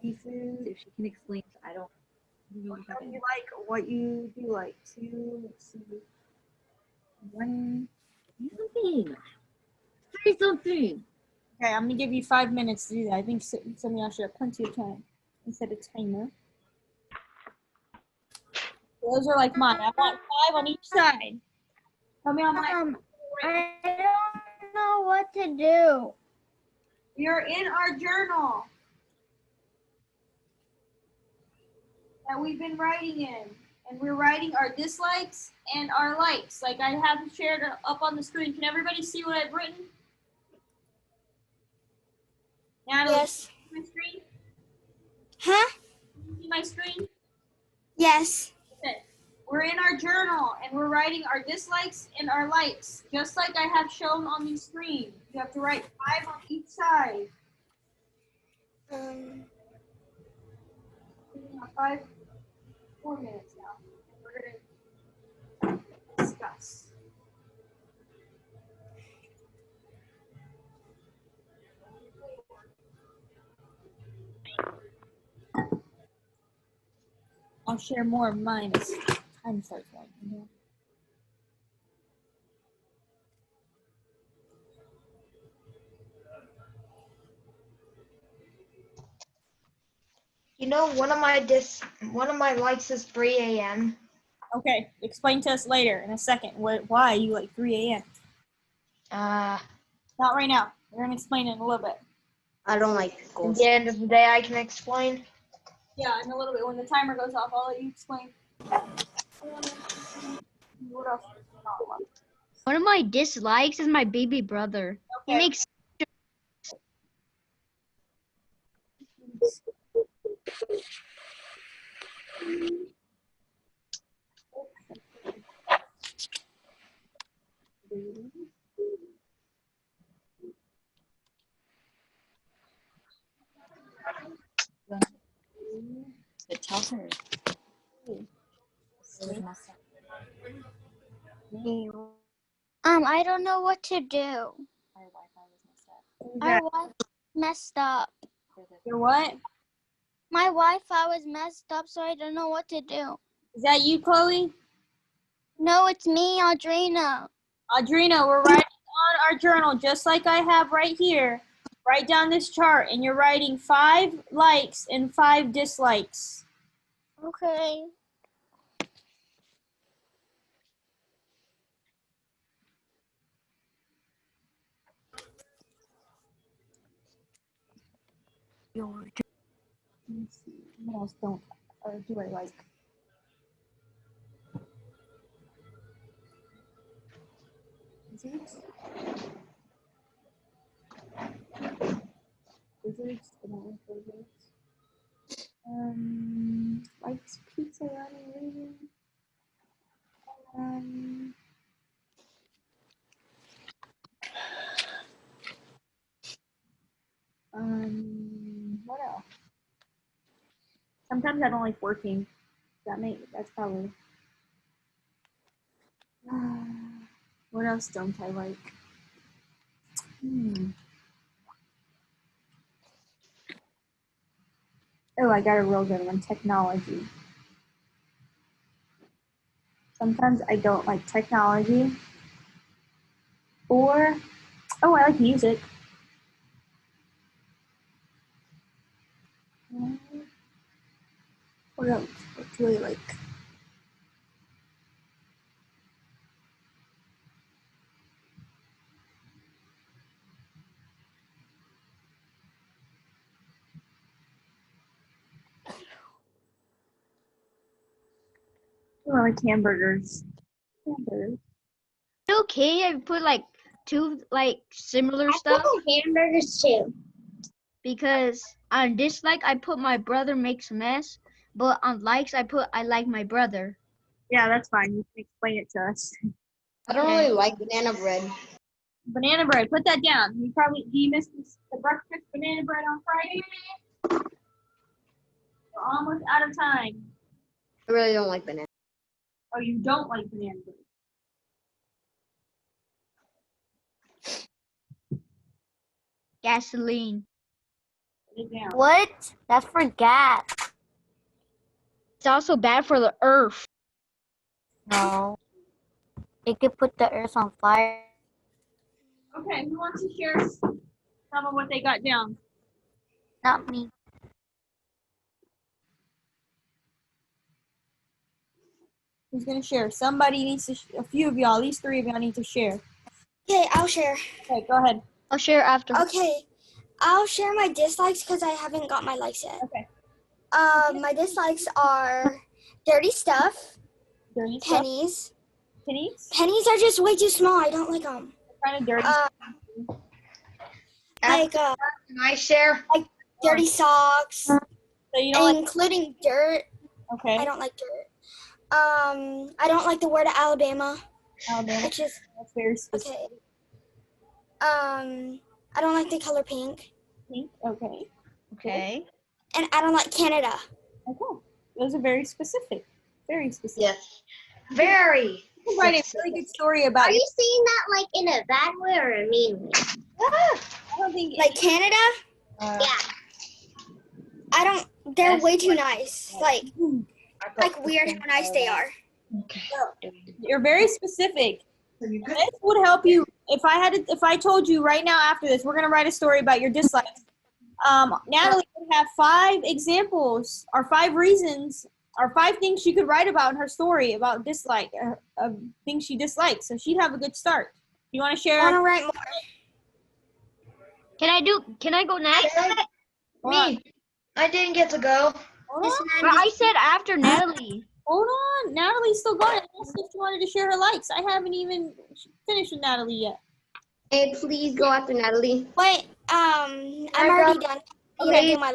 Seafood. if she can explain, I don't. What you like, what you do like. 2, let's see. 1. Something. Say something. Okay, I'm gonna give you 5 minutes to do that. I think some of y'all should have plenty of time instead of timer. Those are like mine. I want 5 on each side. Tell me on my. I don't know what to do. We are in our journal that we've been writing in, and we're writing our dislikes and our likes. Like I have shared up on the screen. Can everybody see what I've written? Natalie, Yes. can you see my screen? Huh? Can you see my screen? Yes. Okay. We're in our journal and we're writing our dislikes and our likes, just like I have shown on the screen. You have to write 5 on each side. 4 minutes now. We're gonna discuss. I'll share more of mine as time starts going. You know, one of my likes is 3 a.m. Okay, explain to us later in a second why you like 3 a.m. Not right now. We're gonna explain it in a little bit. I don't like At pickles. the end of the day, I can explain. Yeah, in a little bit. When the timer goes off, I'll let you explain. What else? One of my dislikes is my baby brother. He Okay. makes But tell her. I don't know what to do. Our Wi-Fi messed up. Your what? My Wi-Fi was messed up, so I don't know what to do. Is that you, Chloe? No, it's me, Audrina. Audrina, we're writing on our journal just like I have right here. Write down this chart and you're writing 5 likes and 5 dislikes. Okay. Let me see. What else don't or do I like? Lizards? Lizards? I don't like lizards. Likes pizza running reading. What else? Sometimes I don't like working. That's probably. What else don't I like? Oh, I got a real good one. Technology. Sometimes I don't like technology. Or, oh, I like music. What else? What do I like? Oh, I like hamburgers. Hamburgers. okay. I put like 2 like similar stuff I like hamburgers too. because on dislike I put my brother makes a mess, but on likes I put I like my brother. Yeah, that's fine. You can explain it to us. I don't really like banana bread. Banana bread. Put that down. Do you miss the breakfast banana bread on Friday? We're almost out of time. I really don't like banana. Oh, you don't like banana bread. Gasoline. Put it down. What? That's for gas. It's also bad for the earth. No. It could put the earth on fire. Okay, who wants to share some of what they got down? Not me. Who's gonna share? Somebody needs to. A few of y'all, at least 3 of y'all, need to share. Okay, I'll share. Okay, go ahead. I'll share after. Okay, I'll share my dislikes because I haven't got my likes yet. Okay. My dislikes are dirty stuff, Dirty stuff. pennies. Pennies. Pennies are just way too small. I don't like them. Kind of dirty. Like Can I share? dirty socks, So you don't like. including dirt. Okay. I don't like dirt. I don't like the word Alabama. Alabama. It's just That's very specific. okay. I don't like the color pink, Pink. Okay. Okay. and I don't like Canada. Okay. Those are very specific. Very specific. Yes. Very. You can write a really good story about Are it. you saying that like in a bad way or a mean way? I don't think Like Canada, Yeah. I don't. They're Yes. way too nice. Like weird how nice they are. you're very specific. This would help you if I told you right now after this, we're gonna write a story about your dislikes. Natalie would have 5 examples or 5 reasons or 5 things she could write about in her story about dislike of things she dislikes. So she'd have a good start. You want to I want to share? write more. Can I go next? Hold on. Me. I didn't get to go. Hold on. I said after Natalie. Hold on. Natalie's still going. Unless she wanted to share her likes. I haven't even finished with Natalie yet. Hey, please go after Natalie. Wait, I'm already done. I'm gonna do my.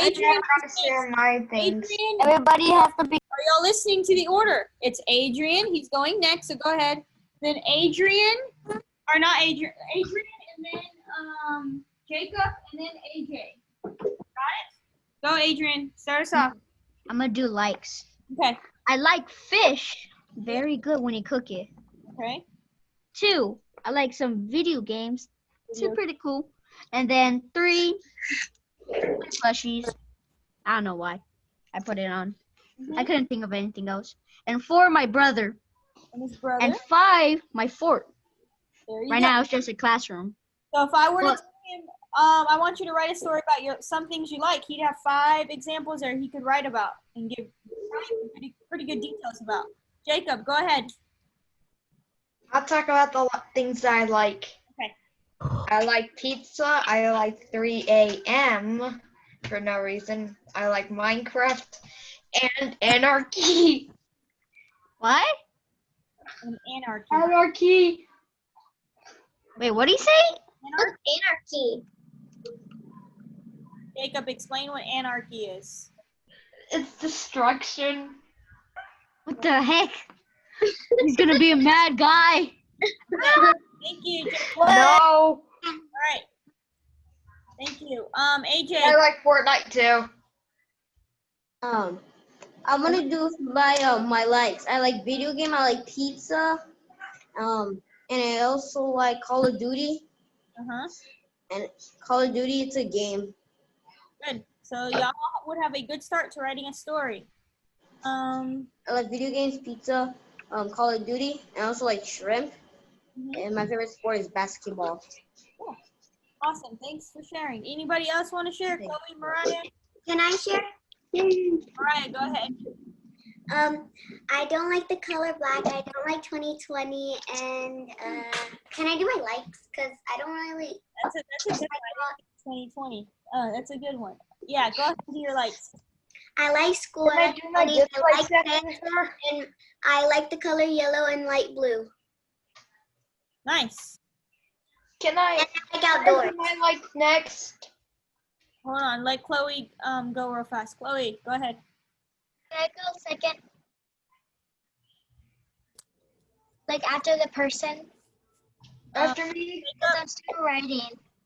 Adrian. I gotta share my things. Adrian, Everybody has to be. are y'all listening to the order? It's Adrian. He's going next, so go ahead. Then Adrian, or not Adrian. Adrian, and then Jacob, and then AJ. Got it? Go, Adrian. Start us off. I'm gonna do likes. Okay. I like fish. Very good when you cook it. Okay. 2, I like some video games. 2 pretty cool. And then 3, plushies. I don't know why I put it on. I couldn't think of anything else. And 4, my brother. And his brother. And 5, my fort. There you Right go. now it's just a classroom. So if I were to Well- tell him, I want you to write a story about some things you like, he'd have 5 examples there he could write about and give pretty good details about. Jacob, go ahead. I'll talk about the things I like. Okay. I like pizza. I like 3 a.m. for no reason. I like Minecraft and anarchy. What? And anarchy. Anarchy. Wait, what did he say? Anarchy. Jacob, explain what anarchy is. It's destruction. What the heck? He's gonna be a mad guy. Thank you, Jacob. All No. right. Thank you. AJ. I like Fortnite too. I'm gonna do my likes. I like video game. I like pizza. And I also like Call of Duty. Uh-huh. And Call of Duty, it's a game. Good. So y'all would have a good start to writing a story. I like video games, pizza, Call of Duty, and I also like shrimp. And my favorite sport is basketball. Cool. Awesome. Thanks for sharing. Anybody else want to share? Chloe, Mariah? Can I share? Mariah, go ahead. I don't like the color black. I don't like 2020. And can I do my likes? Because I don't really. That's a good one. 2020. That's a good one. Yeah, go ahead and do your likes. I like school. Can I do my dislikes I like after? and I like the color yellow and light blue. Nice. Can I I like outdoors. do my likes next? Hold on. Let Chloe go real fast. Chloe, go ahead. Can I go second? Like after the person? After me? Because I'm still writing.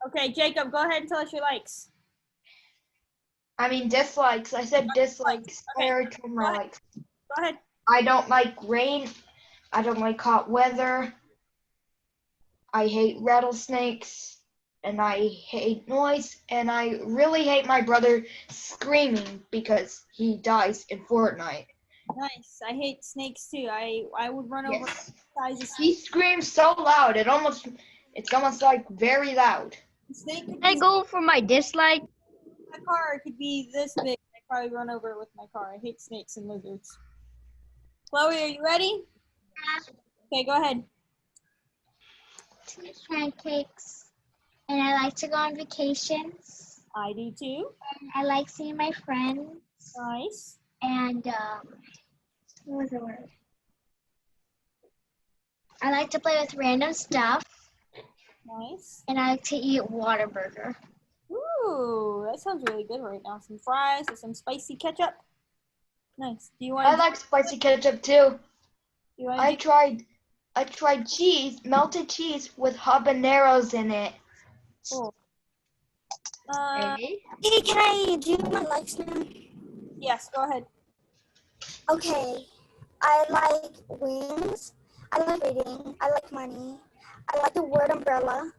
Okay, Jacob, go ahead and tell us your likes. I mean dislikes. I said dislikes. I already told my likes. Go ahead. I don't like rain. I don't like hot weather. I hate rattlesnakes. and I hate noise, and I really hate my brother screaming because he dies in Fortnite. Nice. I hate snakes too. I would run over Yes. the size of He screams so loud, it's almost like very loud. snake. Could Can I be go for my dislike? my car. It could be this big. I'd probably run over it with my car. I hate snakes and lizards. Chloe, are you ready? Okay, go ahead. To make pancakes, and I like to go on vacations. I do too. I like seeing my friends, Nice. and what was the word? I like to play with random stuff, Nice. and I like to eat Whataburger. Ooh, that sounds really good right now. Some fries with some spicy ketchup. Nice. Do you want? I like spicy ketchup too. Do you want? I tried cheese, melted cheese with habaneros in it. Cool. Hey, can I do my likes now? Yes. Go ahead. Okay. I like wings. I like reading. I like money. I like the word umbrella.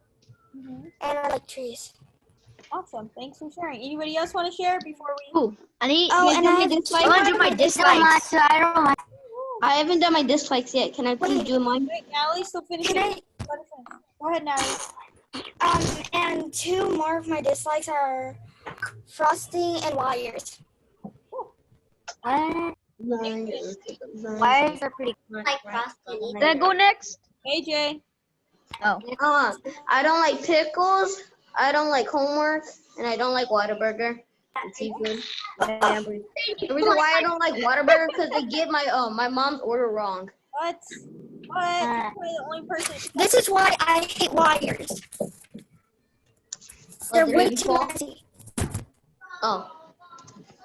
Mm-hmm. And I like trees. Awesome. Thanks for sharing. Anybody else want to share before we? Ooh, I need. Oh, can and I I do have my dislikes? I want to do my dislikes. I don't like. I haven't done my dislikes yet. Can I please do mine? Wait, Natalie's still finishing. Can I? Go ahead, Natalie. And two more of my dislikes are frosting and wires. Wires are pretty good. Like frosting. Can I go next? AJ. Oh, I don't like pickles. I don't like homework, and I don't like Whataburger and seafood. The reason why I don't like Whataburger because they get my mom's order wrong. What? What? You're probably the only person. This is why I hate wires. They're the way baby too ball? messy. Oh,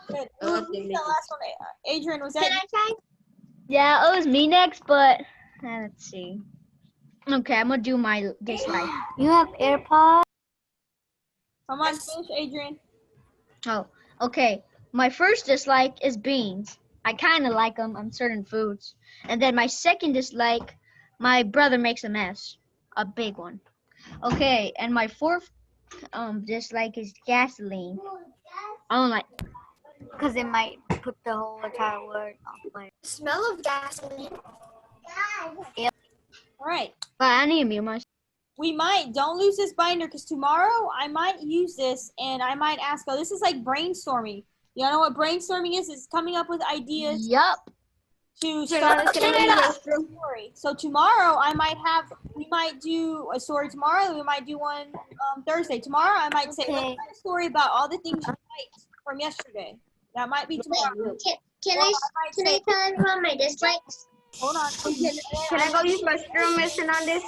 Good. Oh, Who's the last one? Adrian, was that? Can I try? yeah, it was me next, but let's see. Okay, I'm gonna do my dislike. You have AirPods? Come on, finish, Adrian. Oh, okay. My first dislike is beans. I kind of like them on certain foods. And then my second dislike, my brother makes a mess, a big one. Okay, and my fourth dislike is gasoline. I don't like. Because it might put the whole entire word on fire. Smell of gasoline. All right. But I need to mute myself. We might, don't lose this binder because tomorrow I might use this and I might ask, oh, this is like brainstorming. You know what brainstorming is? It's coming up with ideas Yup. to start a story. So tomorrow we might do a story tomorrow. We might do one Thursday. Tomorrow I might say, let's write a story about all the things you liked from yesterday. That might be tomorrow. Can I tell everyone my dislikes? Hold on. can I go use my screw mission on this?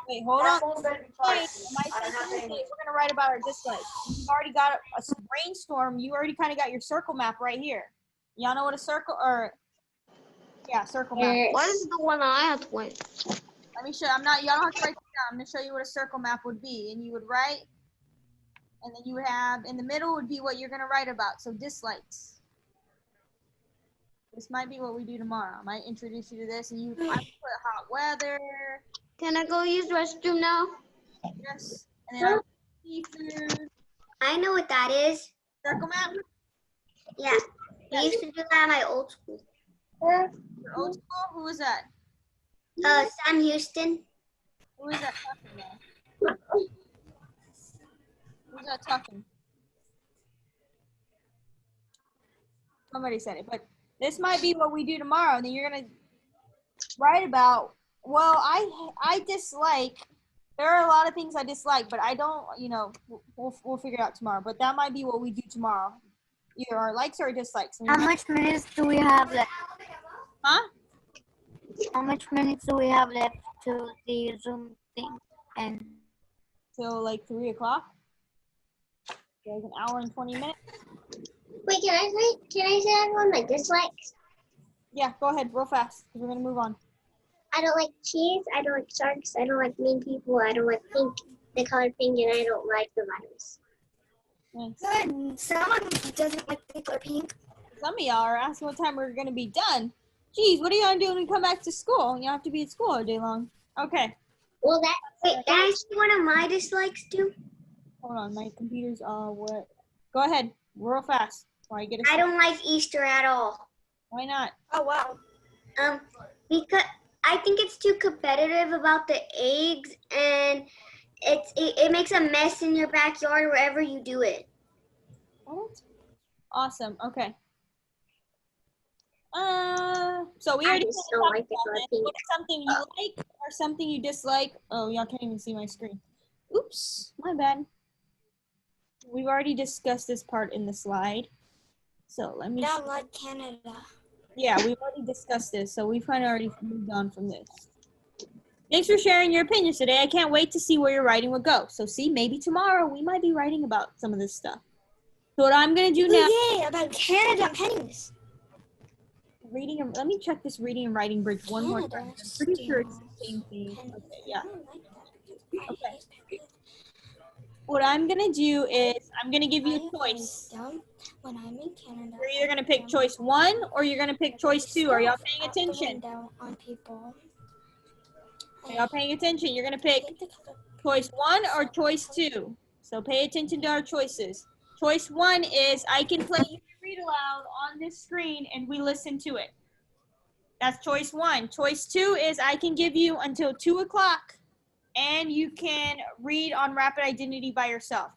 Wait, hold on. Wait, we're gonna write about our dislikes. You've already got a brainstorm. You already kind of got your circle map right here. Y'all know what a circle circle map. What is the one I have to win? Let me show you. Y'all don't have to write this down. I'm gonna show you what a circle map would be, and you would write, and then you would have in the middle would be what you're gonna write about. So dislikes. This might be what we do tomorrow. I might introduce you to this, and you I put hot weather. Can I go use the restroom now? Yes, and then seafood. I know what that is. Circle map. Yeah. We used to do that at my old school. Your old school? Who was that? Sam Houston. Who is that talking now? Who's that talking? Somebody said it, but this might be what we do tomorrow. And then you're gonna write about. Well, I dislike. There are a lot of things I dislike, but I don't. You know, we'll figure it out tomorrow. But that might be what we do tomorrow. Either our likes or dislikes. How much minutes do we have left? Huh? How much minutes do we have left to the Zoom thing? And Till like 3 o'clock. Like an hour and 20 minutes. Wait, can I say everyone my dislikes? Yeah, go ahead, real fast, because we're gonna move on. I don't like cheese. I don't like sharks. I don't like mean people. I don't like pink, the color pink, and I don't like the virus. Thanks. Good. Someone doesn't like pink or pink. Some of y'all are asking what time we're gonna be done. Geez, what are you gonna do when we come back to school? You have to be at school all day long. Okay. Well, can I see one of my dislikes too? Hold on, my computer's what? Go ahead, real fast. Before I get a I don't like Easter at all. Why not? Oh wow. Because I think it's too competitive about the eggs, and it makes a mess in your backyard wherever you do it. What? Awesome. Okay. So we I already just talked don't like about the color this. pink. What's something you like or something you dislike? Oh, y'all can't even see my screen. Oops, my bad. We've already discussed this part in the slide. So let me. Don't like Canada. Yeah, we've already discussed this, so we've kind of already moved on from this. Thanks for sharing your opinions today. I can't wait to see where your writing will go. So see, maybe tomorrow we might be writing about some of this stuff. So what I'm gonna do now, Oh yeah, about Canada pennies. let me check this reading and writing bridge one more time. I'm pretty sure it's the same thing. Okay, yeah. Okay. What I'm gonna do is I'm gonna give you a choice. When I'm in Canada. You're either gonna pick choice 1 or you're gonna pick choice 2. Are y'all paying attention? On people. Are y'all paying attention? You're gonna pick choice 1 or choice 2. So pay attention to our choices. Choice 1 is I can play you read aloud on this screen and we listen to it. That's choice 1. Choice 2 is I can give you until 2 o'clock and you can read on Rapid Identity by yourself.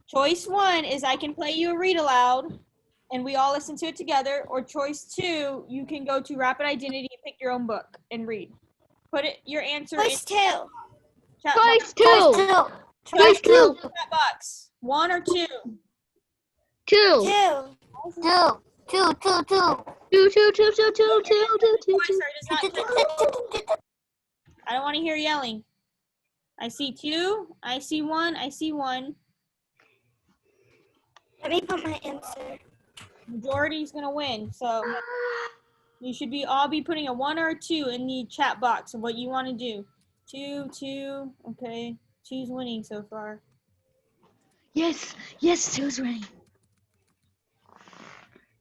Choice 1 is I can play you a read aloud and we all listen to it together. Or choice 2, you can go to Rapid Identity and pick your own book and read. Put it your answer Choice in 2. chat Choice box. two. Choice 2. two. Chat box. 1 or 2. Two. 2. Two. Two. Choice or does not count. I don't want to hear yelling. I see 2. I see 1. I see 1. Let me put my answer. Majority is gonna win. So you should all be putting a 1 or a 2 in the chat box of what you want to do. 2. Okay, 2's winning so far. Yes, two's winning.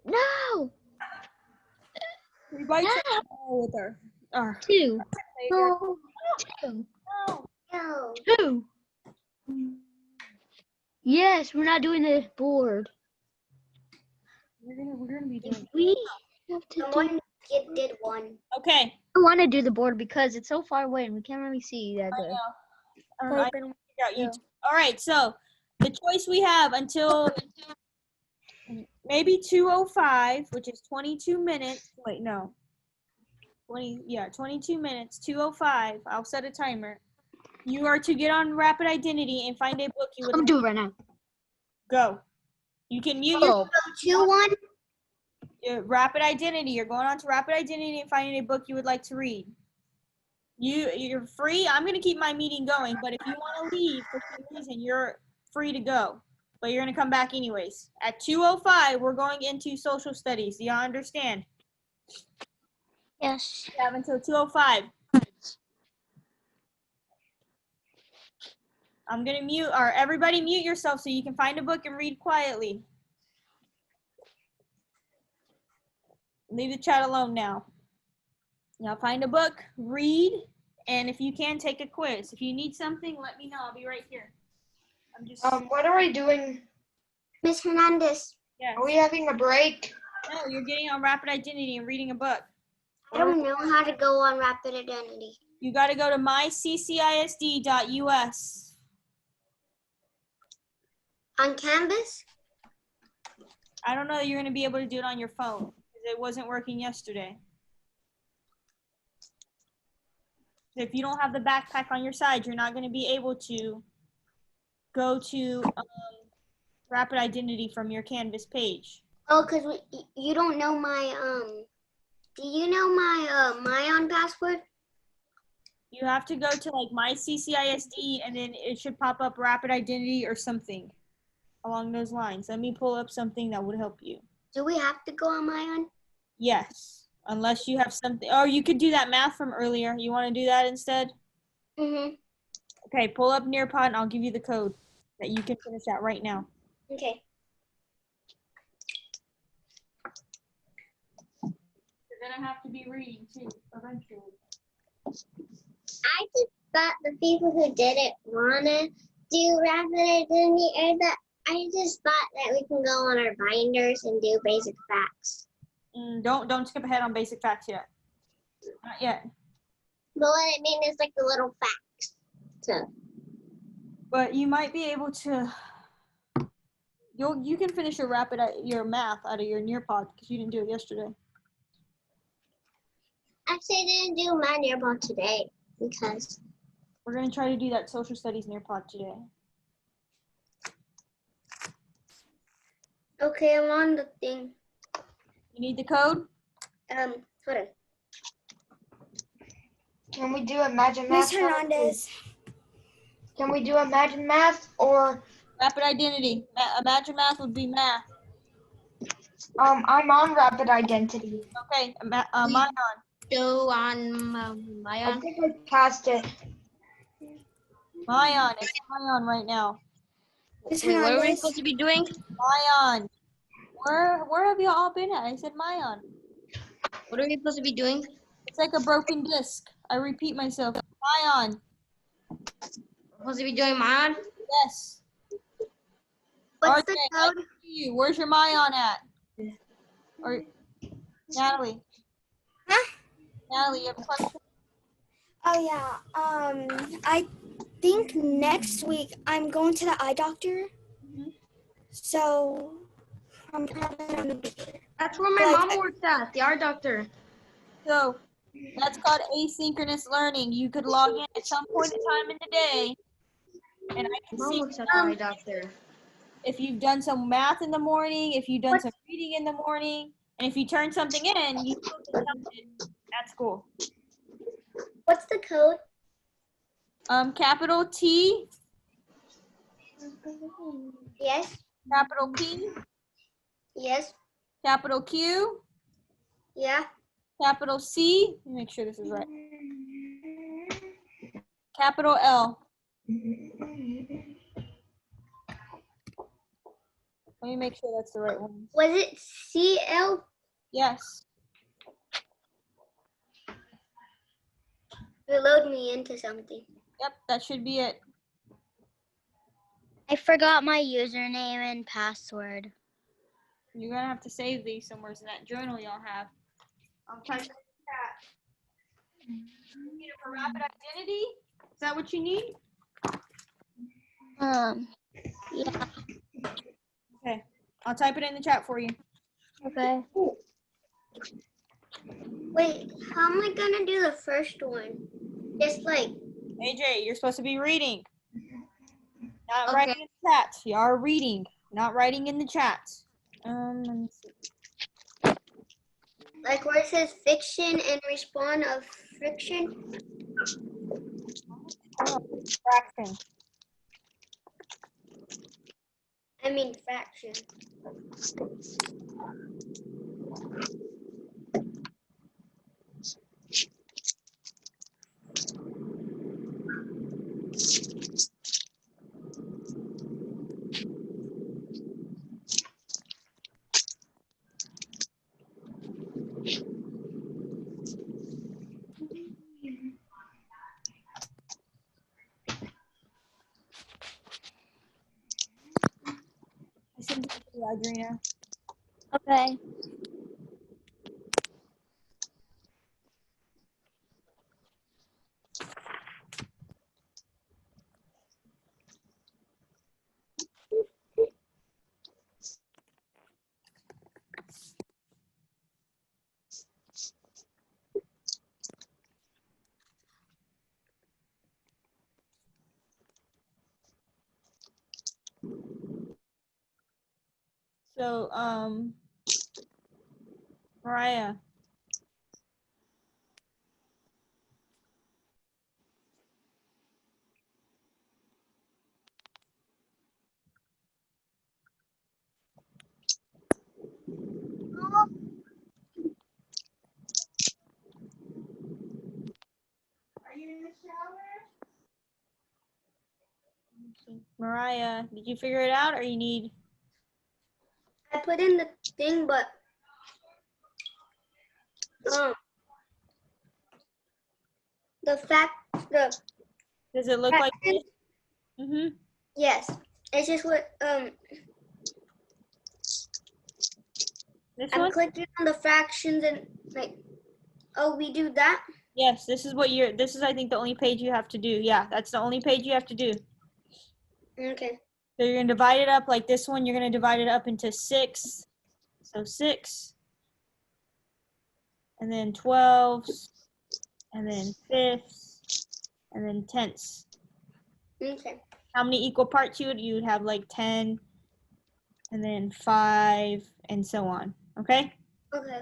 No. Everybody try with her. Two. No. Two. No. Two. Yes, we're not doing the board. We're gonna be doing. We have to do. Someone did one. Okay. I want to do the board because it's so far away and we can't really see that good. I figured out YouTube. All right, so the choice we have until maybe 2:05, which is 22 minutes. Wait, no. 22 minutes, 2:05. I'll set a timer. You are to get on Rapid Identity and find a book you would I'm like. doing it right now. Go. You can mute Oh. 2-1. your Rapid Identity. You're going on to Rapid Identity and finding a book you would like to read. You're free. I'm going to keep my meeting going, but if you want to leave for some reason, you're free to go. But you're going to come back anyways. At 2:05, we're going into social studies. Do y'all understand? Yes. You have until 2:05. I'm going to mute, or everybody mute yourself so you can find a book and read quietly. Leave the chat alone now. Now find a book, read, and if you can, take a quiz. If you need something, let me know. I'll be right here. I'm just. What are we doing? Miss Hernandez. Yeah. Are we having a break? No, you're getting on Rapid Identity and reading a book. I don't know how to go on Rapid Identity. You got to go to myccisd.us. On Canvas? I don't know that you're going to be able to do it on your phone because it wasn't working yesterday. If you don't have the backpack on your side, you're not going to be able to go to Rapid Identity from your Canvas page. Oh, because you don't know my, do you know my on password? You have to go to like myccisd and then it should pop up Rapid Identity or something along those lines. Let me pull up something that would help you. Do we have to go on my on? Yes, unless you have something. Or you could do that math from earlier. You want to do that instead? Mm-hmm. Okay, pull up Nearpod and I'll give you the code that you can finish that right now. Okay. You're going to have to be reading too, eventually. I just thought the people who didn't wanna do rapid identity or that I just thought that we can go on our binders and do basic facts. Don't skip ahead on basic facts yet. Not yet. But what I mean is like the little facts. So But you might be able to. You can finish your math out of your Nearpod because you didn't do it yesterday. actually I didn't do my nearby today because We're gonna try to do that social studies Nearpod today. okay, I'm on the thing. You need the code? Hold on. Can we do Imagine Miss Math? Hernandez. Can we do Imagine Math or Rapid identity. Imagine math would be math. I'm on Rapid Identity. Okay, Mayan. So on my I think I passed it. Mayan. It's Mayan right now. Miss Wait, what are we Hernandez. supposed to be doing? Mayan. Where have you all been at? I said Mayan. What are we supposed to be doing? It's like a broken disc. I repeat myself. Mayan. We're supposed to be doing mine? Yes. What's RJ, the I code? can see you. Where's your Mayan at? Or Natalie. Huh? Natalie, you have a question? Oh yeah. I think next week I'm going to the eye doctor. So I'm probably gonna be here. That's where my mom works at, the eye doctor. So that's called asynchronous learning. You could log in at some point in time in the day, and I can Mom see works at the eye doctor. if you've done some math in the morning, if you've done some reading in the morning, and if you turn something in, you still get something at school. What's the code? Capital T, Yes. capital P, Yes. capital Q, Yeah. capital C. Let me make sure this is right. Capital L. Let me make sure that's the right one. Was it CL? Yes. It load me into something. Yep, that should be it. I forgot my username and password. You're gonna have to save these somewhere in that journal y'all have. I'll type it in the chat. You need it for rapid identity? Is that what you need? Yeah. Okay, I'll type it in the chat for you. Okay. Wait, how am I gonna do the first one? Just like AJ, you're supposed to be reading. Not Okay. writing in the chat. You are reading, not writing in the chat. Let me see. like where it says fiction and respawn of friction. Oh, fraction. I mean fraction. I sent it to you, Adrina. Okay. So, Mariah. Are you in the shower? Mariah, did you figure it out or you need? I put in the thing, but the Does it look like this? Mm-hmm. Yes. It's just what This I'm one? clicking on the fractions and like, oh, we do that? Yes, this is I think the only page you have to do. Yeah, that's the only page you have to do. Okay. So you're gonna divide it up like this one, you're gonna divide it up into 6. So 6, and then 12s, and then 5ths, and then 10ths. Okay. How many equal parts you would have like 10, and then 5, and so on. Okay? Okay.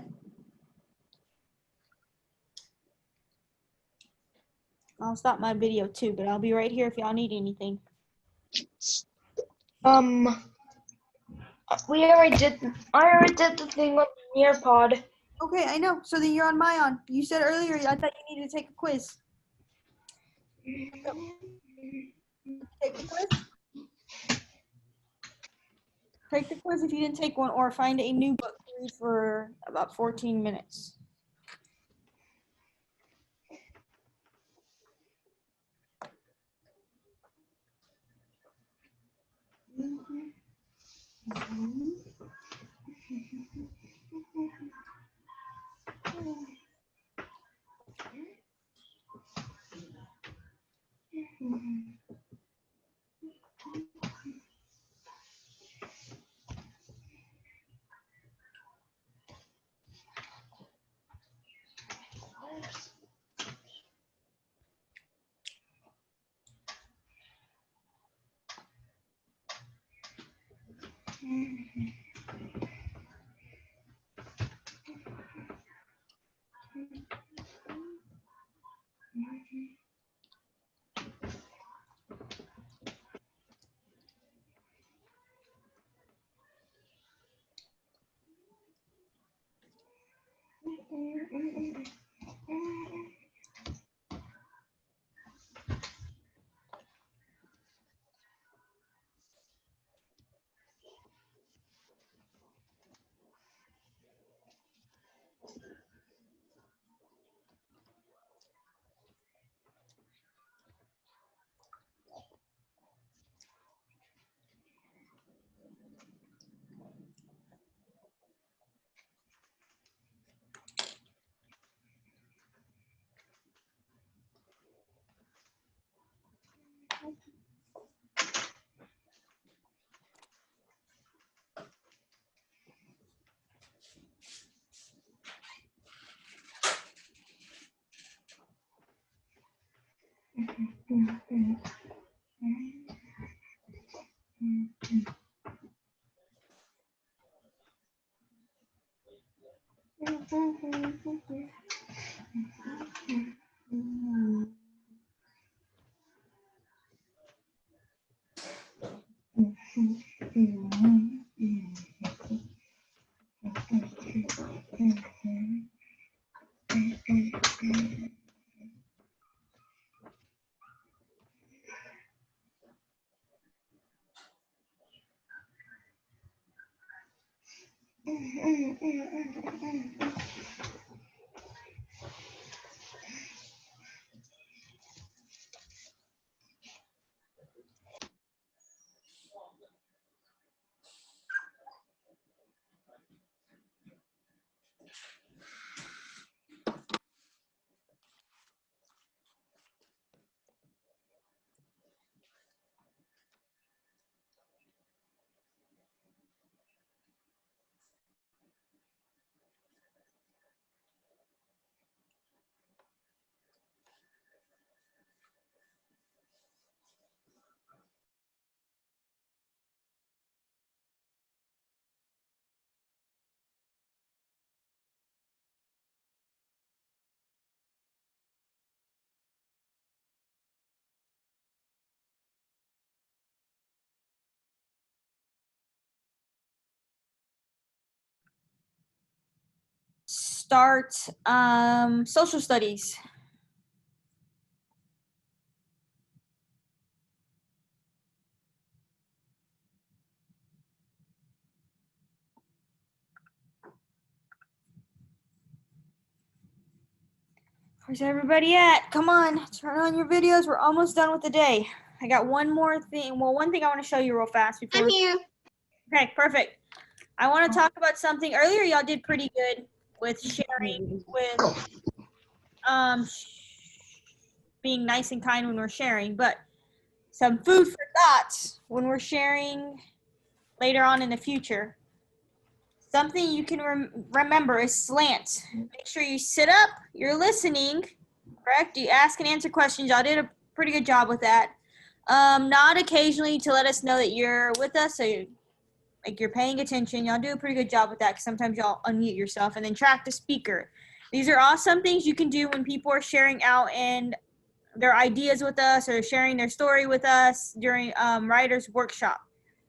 I'll stop my video too, but I'll be right here if y'all need anything. I already did the thing on Nearpod. Okay, I know. So then you're on Myon. You said earlier I thought you needed to take a quiz. Take the quiz. Take the quiz if you didn't take one, or find a new book to read for about 14 minutes. Start social studies. Where's everybody at? Come on, turn on your videos. We're almost done with the day. I got one more thing. Well, one thing I want to show you real fast before. I'm here. Okay, perfect. I want to talk about something. Earlier, y'all did pretty good with sharing, with being nice and kind when we're sharing, but some food for thought when we're sharing later on in the future. Something you can remember is slant. Make sure you sit up, you're listening, correct? You ask and answer questions. Y'all did a pretty good job with that. Nod occasionally to let us know that you're with us, so you're paying attention. Y'all do a pretty good job with that because sometimes y'all unmute yourself, and then track the speaker. These are all some things you can do when people are sharing out and their ideas with us or sharing their story with us during writer's workshop.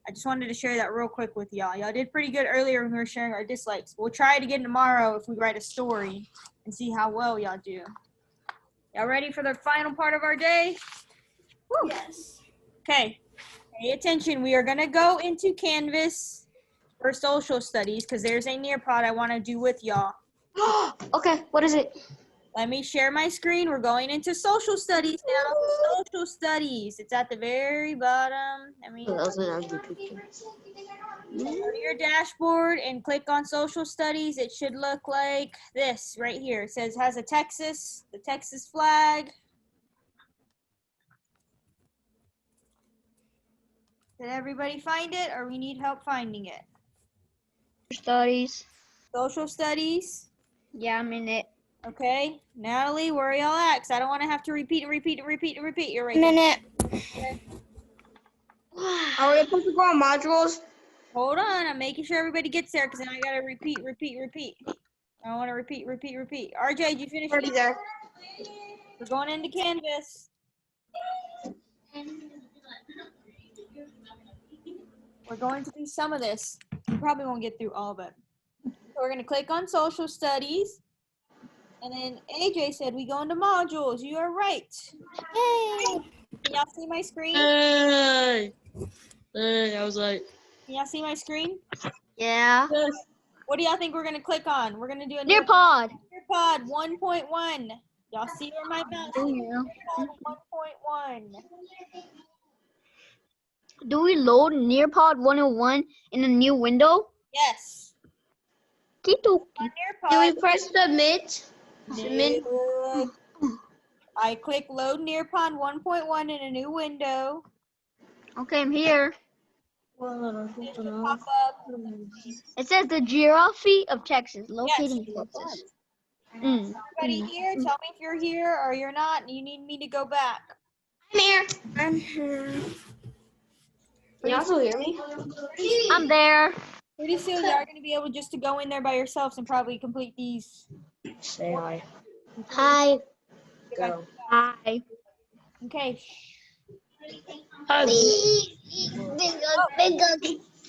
I just wanted to share that real quick with y'all. Y'all did pretty good earlier when we were sharing our dislikes. We'll try it again tomorrow if we write a story and see how well y'all do. Y'all ready for the final part of our day? Woo. Yes. Okay, pay attention. We are gonna go into Canvas for social studies because there's a Nearpod I wanna do with y'all. Okay, what is it? Let me share my screen. We're going into social studies now. Social studies. It's at the very bottom. Go to your dashboard and click on social studies. It should look like this right here. It says has the Texas flag. Did everybody find it or we need help finding it? Studies. Social studies. Yeah, I'm in it. Okay. Natalie, where are y'all at? 'Cause I don't want to have to repeat. You're right there. Minute. Okay. Are we supposed to go on modules? Hold on, I'm making sure everybody gets there because then I gotta repeat. I want to repeat. RJ, did you finish? Already there. We're going into Canvas. We're going to do some of this. We probably won't get through all of it. So we're gonna click on social studies. And then AJ said we go into modules. You are right. Yay! Can y'all see my screen? Hey, I was like, Can y'all see my screen? Yeah. What do y'all think we're gonna click on? We're gonna do a Nearpod. Nearpod 1.1. Y'all see where my mouse is? Nearpod 1.1. Do we load Nearpod 101 in a new window? Yes. Kito. On Do we Nearpod. press submit? Submit. No. I click load Nearpod 1.1 in a new window. Okay, I'm here. It should pop up. It says the Geography of Texas, located in Texas. Everybody here? Tell me if you're here or you're not and you need me to go back. I'm here. I'm here. Can you also hear me? I'm there. Pretty soon y'all are going to be able just to go in there by yourselves and probably complete these. Say hi. Hi. Go. Hi. Okay. Big.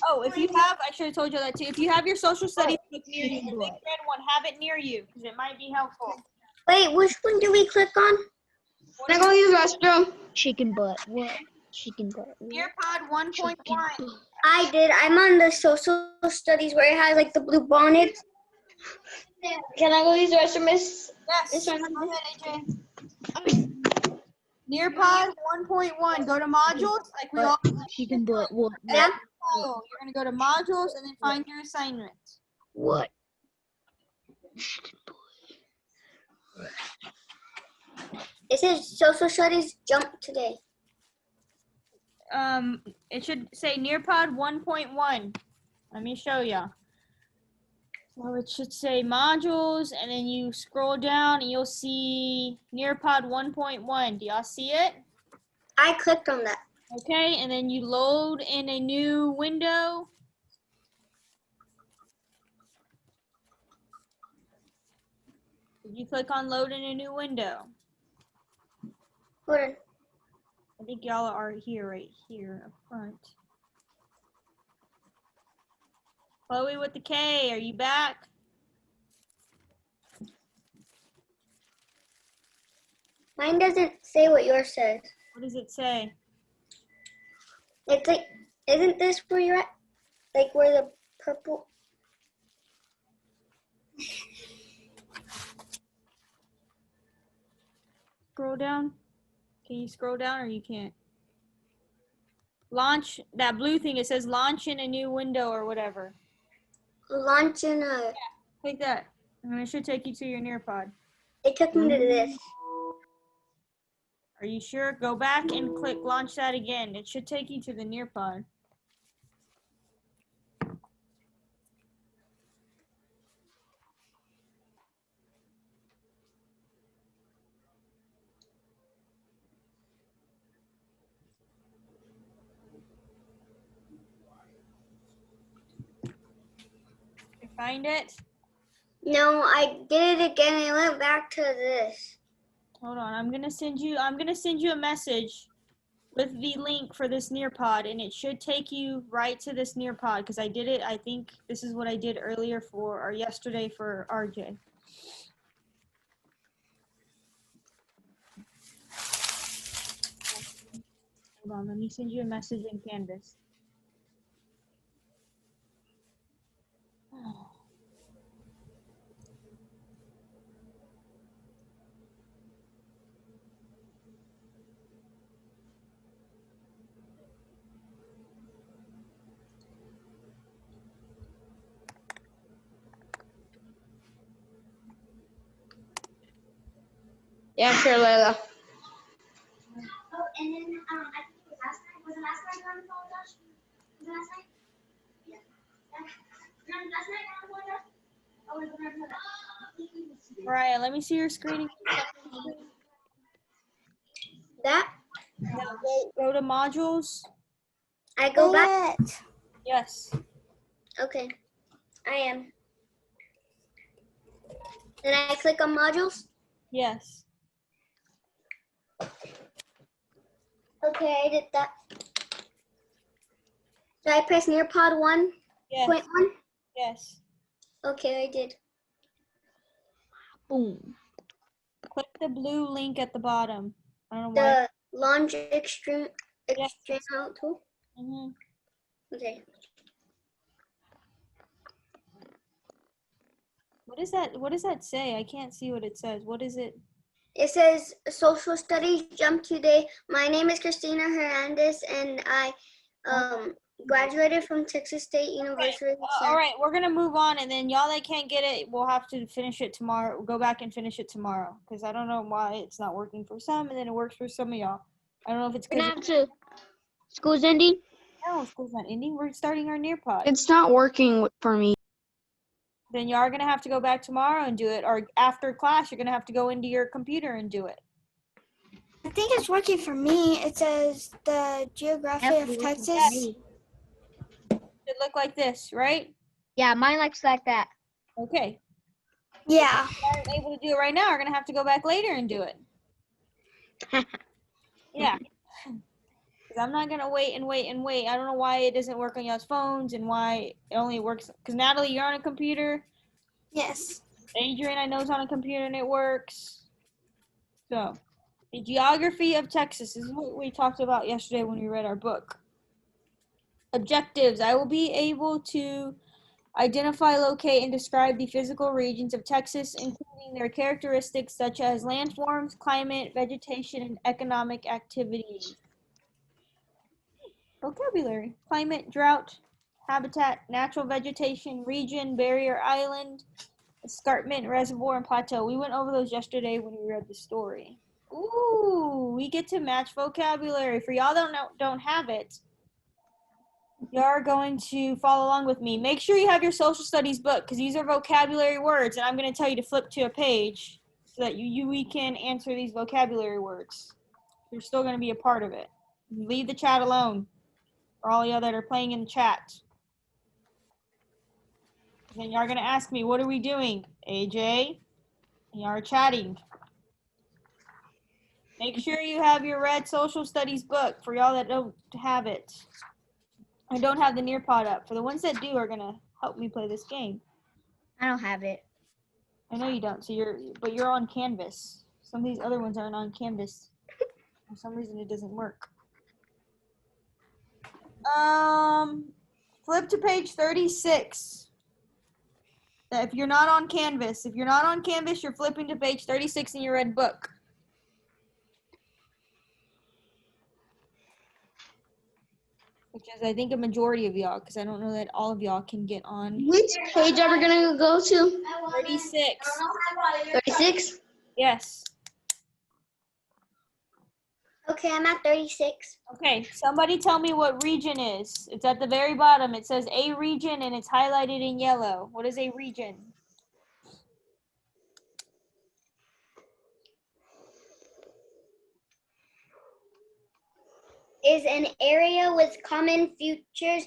Oh, if you have, I should have told you that too. If you have your social studies book near you, the big red one, have it near you because it might be helpful. Wait, which one do we click on? Can I go use the restroom? Chicken butt. What? Chicken butt. What? Nearpod 1.1. I did. I'm on the social studies where it has like the blue bonnet. Can I go use the restroom, Miss? Yes. Go ahead, AJ. Nearpod 1.1. Go to modules like we all. Chicken butt. What? Yeah. Oh, you're going to go to modules and then find your assignment. What? It says social studies jump today. It should say Nearpod 1.1. Let me show ya. So it should say modules, and then you scroll down and you'll see Nearpod 1.1. Do y'all see it? I clicked on that. Okay, and then you load in a new window. Did you click on load in a new window? Hold on. I think y'all are here, right here up front. Chloe with the K, are you back? Mine doesn't say what yours says. What does it say? It's like, isn't this where you're at? Like where the purple. scroll down? Can you scroll down or you can't? Launch, that blue thing, it says launch in a new window or whatever. Launch in a. Click that. And it should take you to your Nearpod. It took me to this. Are you sure? Go back and click launch that again. It should take you to the Nearpod. You find it? No, I did it again. I went back to this. Hold on. I'm gonna send you a message with the link for this Nearpod, and it should take you right to this Nearpod because I did it. I think this is what I did earlier or yesterday for RJ. Hold on, let me send you a message in Canvas. Yeah, sure, Layla. Oh, and then I think it was last night. Was it last night on the phone, Josh? Was it last night? Yeah. Last night on the phone, Josh? Oh, was it Mariah, let me see your screen. that? Now go to modules. I go back? Yes. Okay. I am. Then I click on modules? Yes. Okay, I did that. Did I press Nearpod 1.1? Yes. Yes. Okay, I did. Boom. Click the blue link at the bottom. I don't know why. The launch extreme out tool? Mm-hmm. Okay. What does that say? I can't see what it says. What is it? It says social studies jump today. My name is Christina Hernandez and I graduated from Texas State University. All right, we're gonna move on, and then y'all that can't get it, we'll have to finish it tomorrow. Go back and finish it tomorrow, because I don't know why it's not working for some, and then it works for some of y'all. I don't know if it's We're because gonna have to. School's ending. no, school's not ending. We're starting our Nearpod. It's not working for me. Then y'all are gonna have to go back tomorrow and do it, or after class, you're gonna have to go into your computer and do it. I think it's working for me. It says the geography of Texas. It look like this, right? Yeah, mine looks like that. Okay. Yeah. If you aren't able to do it right now, we're gonna have to go back later and do it. Yeah. Because I'm not gonna wait and wait and wait. I don't know why it doesn't work on y'all's phones and why it only works. Because Natalie, you're on a computer. Yes. Adrian, I know, is on a computer and it works. So, the geography of Texas is what we talked about yesterday when we read our book. Objectives. I will be able to identify, locate, and describe the physical regions of Texas, including their characteristics such as landforms, climate, vegetation, and economic activities. Vocabulary. Climate, drought, habitat, natural vegetation, region, barrier, island, escarpment, reservoir, and plateau. We went over those yesterday when we read the story. Ooh, we get to match vocabulary. For y'all that don't have it, you're going to follow along with me. Make sure you have your social studies book because these are vocabulary words, and I'm going to tell you to flip to a page so that we can answer these vocabulary words. You're still going to be a part of it. Leave the chat alone for all y'all that are playing in the chat. Then y'all are going to ask me, what are we doing, AJ? And y'all are chatting. Make sure you have your red social studies book for y'all that don't have it. I don't have the Nearpod up. For the ones that do are going to help me play this game. I don't have it. I know you don't, so you're on Canvas. Some of these other ones aren't on Canvas. For some reason it doesn't work. Flip to page 36. If you're not on Canvas, you're flipping to page 36 in your red book. which is I think a majority of y'all, because I don't know that all of y'all can get on. Which page are we gonna go to? 36. 36? Yes. Okay, I'm at 36. Okay, somebody tell me what region is. It's at the very bottom. It says a region and it's highlighted in yellow. What is a region? Is an area with common features,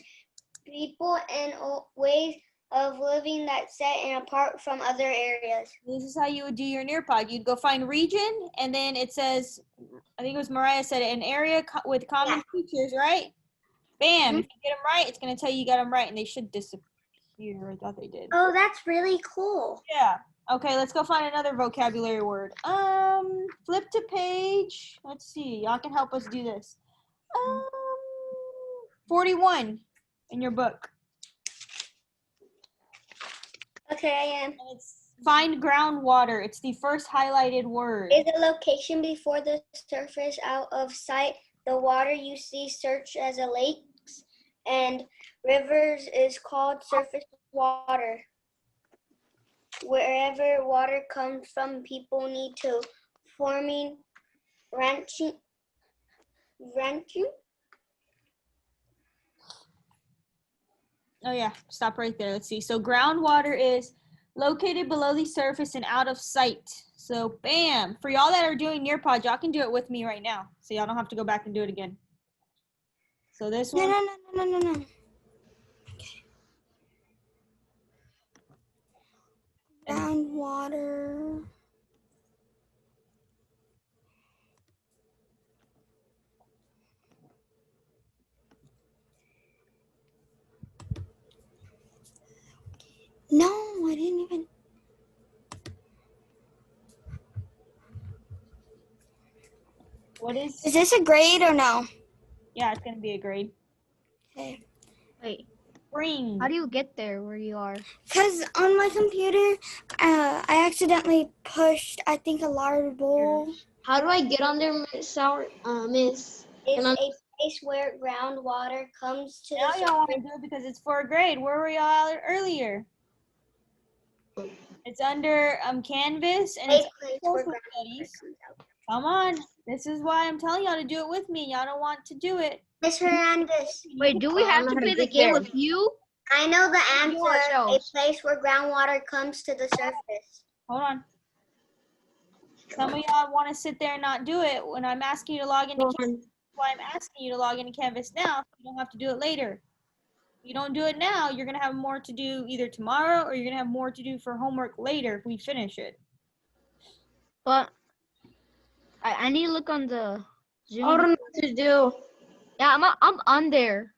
people, and ways of living that set and apart from other areas. This is how you would do your Nearpod. You'd go find region, and then it says, I think it was Mariah said it, an area with common features, right? Bam. If you get them right, it's going to tell you got them right, and they should disappear. I thought they did. Oh, that's really cool. Yeah. Okay, let's go find another vocabulary word. Flip to page. Let's see. Y'all can help us do this. 41 in your book. Okay, I am. And it's find groundwater. It's the first highlighted word. Is a location before the surface out of sight. The water you see searched as a lakes and rivers is called surface water. Wherever water comes from, people need to farming, ranching. Oh yeah, stop right there. Let's see. So groundwater is located below the surface and out of sight. So bam. For y'all that are doing Nearpod, y'all can do it with me right now. So y'all don't have to go back and do it again. So this one. No. Okay. Groundwater. No, I didn't even. What is? Is this a grade or no? Yeah, it's gonna be a grade. Okay. Wait, Spring. how do you get there where you are? Because on my computer, I accidentally pushed, I think, a large bowl. How do I get on there, Miss? It's a place where groundwater comes to Now the y'all want to surface. do it because it's for a grade. Where were y'all earlier? It's under Canvas and it's Place where social groundwater studies. comes out. Come on. This is why I'm telling y'all to do it with me. Y'all don't want to do it. Miss Hernandez, Wait, do we have to play the game with you? I know the Do answer. A ourselves. place where groundwater comes to the surface. Hold on. Some of y'all want to sit there and not do it when I'm asking you to log into Canvas. That's why I'm asking you to log into Canvas now. So you don't have to do it later. If you don't do it now, you're going to have more to do either tomorrow or you're going to have more to do for homework later if we finish it. But I need to look on the Zoom. I don't know what to do. Yeah, I'm on there.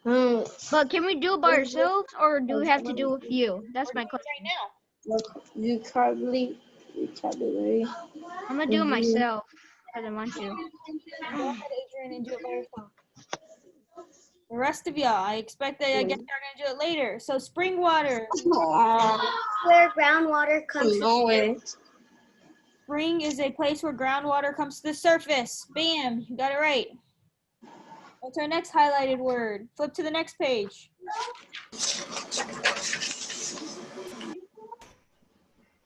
But can we do it by ourselves or do we have to do it with you? That's my question. Right now. Vocabulary. I'm gonna do it myself because I want to. Go ahead, Adrian, and do it by yourself. The rest of y'all, I expect that I guess you're gonna do it later. So spring water. Where groundwater comes to Spring is a place where groundwater comes to the surface. Bam, you got it right. What's our next highlighted word? Flip to the next page.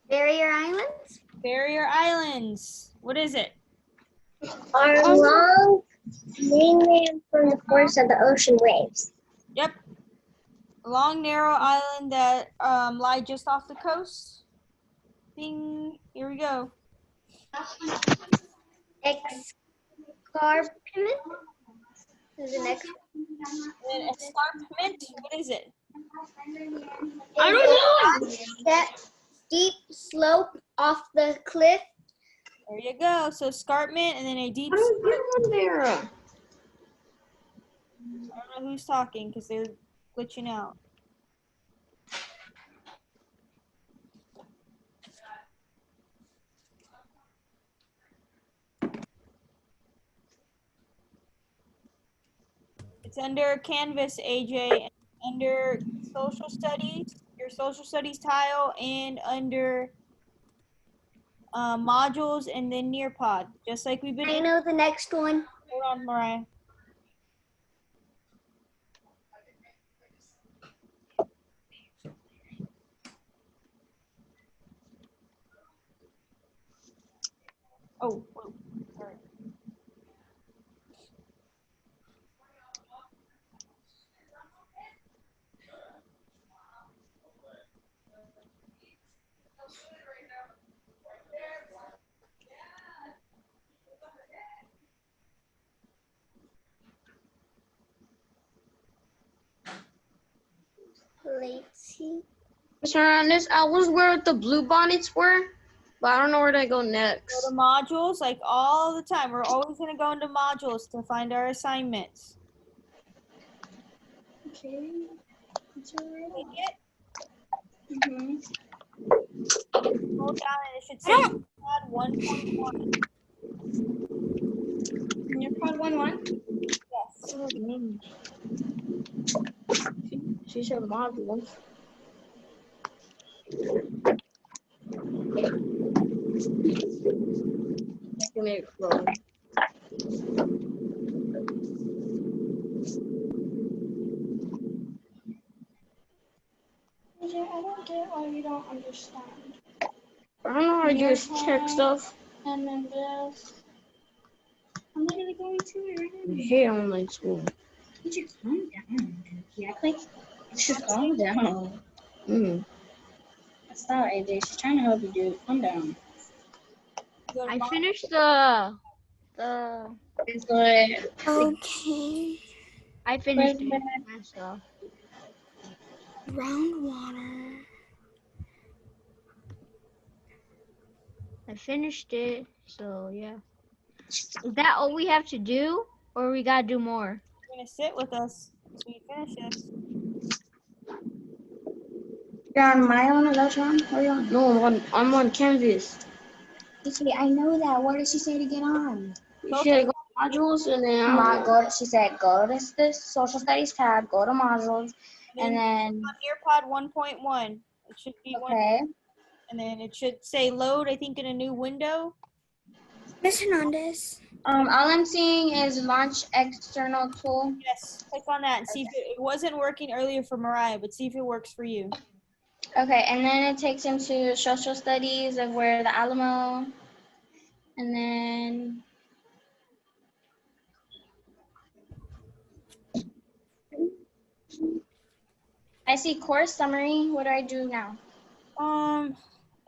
Barrier Islands Barrier Islands. What is it? are long mainland from the force of the ocean waves. Yep. A long, narrow island that lie just off the coast. Ding. Here we go. Escarpment is the next Then escarpment. What is it? I don't know. Steep slope off the cliff. There you go. So escarpment and then a deep. How do I get on there? I don't know who's talking because they're glitching out. It's under Canvas, AJ, under social studies, your social studies tile, and under modules, and then Nearpod, just like we've been. I know the next one. Hold on, Mariah. Oh, whoa, sorry. Let's see. Mr. Hernandez, I was where the blue bonnets were, but I don't know where to go Go next. to modules like all the time. We're always going to go into modules to find our assignments. Okay. Mm-hmm. Scroll down and it should say Pod 1.1. You're Pod 1.1? Yes. She said modules. Making it grow. I don't get why you don't understand. I don't know how to just check stuff. And then this. I'm literally going to it right I now. hate online school. You should calm down. Yeah, like, you should calm down. Mm. Stop, AJ. She's trying to help you, dude. Calm down. I finished the It's good. Okay. I finished it. So Groundwater. I finished it. So yeah. Is that all we have to do, or we gotta do more? You're going to sit with us until you finish this. You're on my own, or that's wrong? Where are you on? No, I'm on Canvas. See, I know that. What did she say to get on? You should go to modules and then She said, go to this social studies tab, go to modules, and then, On Nearpod 1.1, it should be one, okay. and then it should say load, I think, in a new window. Ms. Hernandez. All I'm seeing is launch external tool. Yes, click on that and see if it wasn't working earlier for Mariah, but see if it works for you. Okay, and then it takes him to social studies of where the Alamo, and then I see course summary. What do I do now?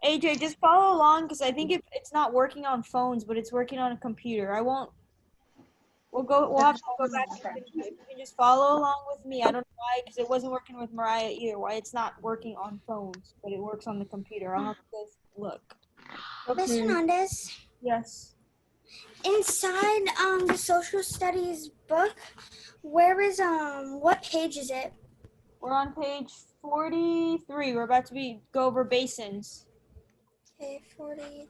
AJ, just follow along because I think it's not working on phones, but it's working on a computer. We'll have to go back. If you can just follow along with me. I don't know why, because it wasn't working with Mariah either. Why it's not working on phones, but it works on the computer. I'll have to go look. Ms. Hernandez. Yes. Inside the social studies book, where is what page is it? We're on page 43. We're about to go over basins. Okay, 43.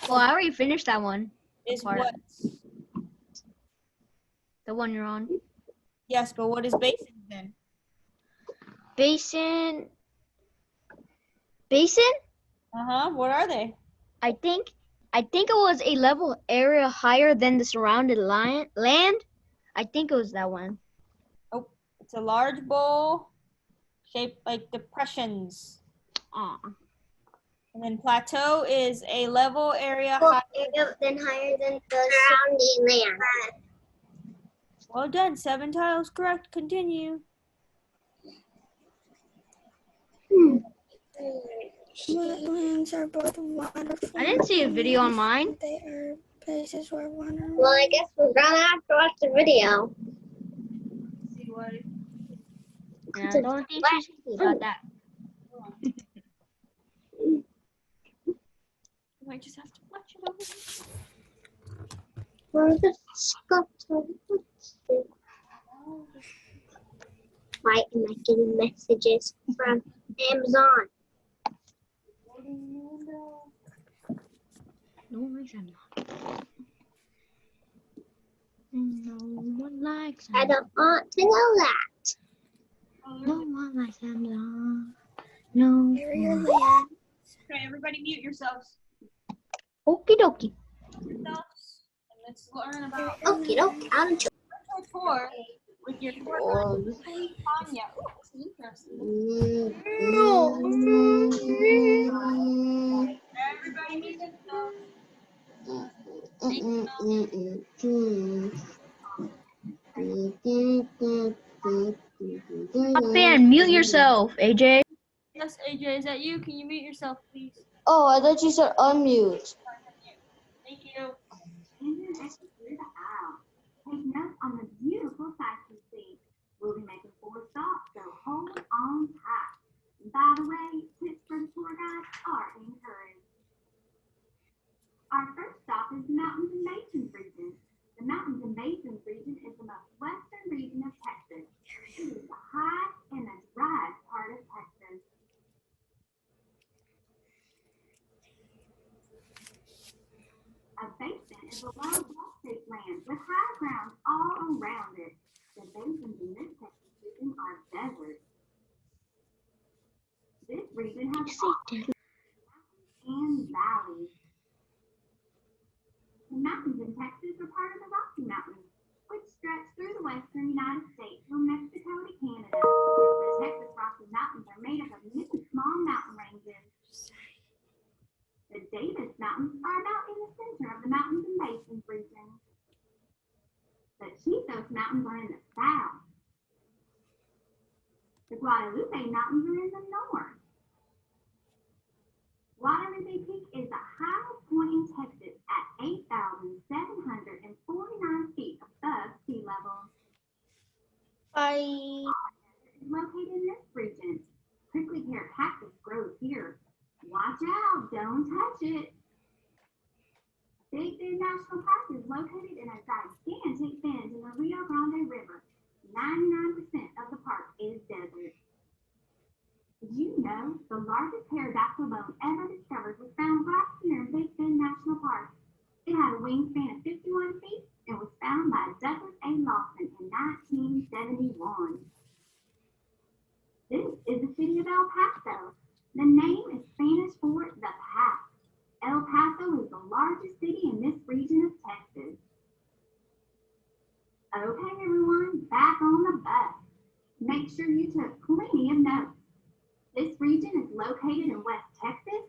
Well, I already finished that one. Is Part. what? The one you're on. Yes, but what is basins then? Basin. What are they? I think it was a level area higher than the surrounded land. I think it was that one. Oh, it's a large bowl shaped like depressions. Aw. And then plateau is a level area Well, higher. then higher than the surrounding land. Well done. 7 tiles correct. Continue. Wetlands are both wonderful. I didn't see a video on mine. They are places where water. Well, I guess we're gonna have to watch the video. See what? Yeah, I don't think she's happy about that. You might just have to watch it over. Where the Scott? Why am I getting messages from Amazon? No reason not. No one likes I don't want to know that. No one likes Amazon. No. Okay, everybody mute yourselves. Okie dokie. Yourselves. And let's learn about Okay, I'm tour with your tour guide, Tanya. Ooh, this is interesting. Okay. Everybody mute themselves. Fan, mute yourself, AJ. Yes, AJ, is that you? Can you mute yourself, please? Oh, I thought you said unmute. Thank you. Take note on the beautiful sights you see. We'll be making 4 stops, so hold on tight. And by the way, tips for the tour guides are encouraged. Our first stop is the Mountains and Basins region. The Mountains and Basins region is the most western region of Texas. It is the highest and the driest part of Texas. A basin is a low bluff land with high ground all around it. The basins in this Texas region are deserts. This region has mountains and valleys. The mountains in Texas are part of the Rocky Mountains, which stretch through the western United States from Mexico to Canada. The Texas Rocky Mountains are made up of many small mountain ranges. The Davis Mountains are about in the center of the Mountains and Basins region. The Chisos Mountains are in the south. The Guadalupe Mountains are in the north. Guadalupe Peak is the highest point in Texas at 8,749 feet above sea level. Bye. It's located in this region. Prickly pear cactus grows here. Watch out, don't touch it. Big Bend National Park is located in a gigantic bend in the Rio Grande River. 99% of the park is desert. Did you know the largest pterodactyl bone ever discovered was found right here in Big Bend National Park? It had a wingspan of 51 feet and was found by Douglas A. Lawson in 1971. This is the city of El Paso. The name is Spanish for the pass. El Paso is the largest city in this region of Texas. Okay, everyone, back on the bus. Make sure you took plenty of notes. This region is located in West Texas.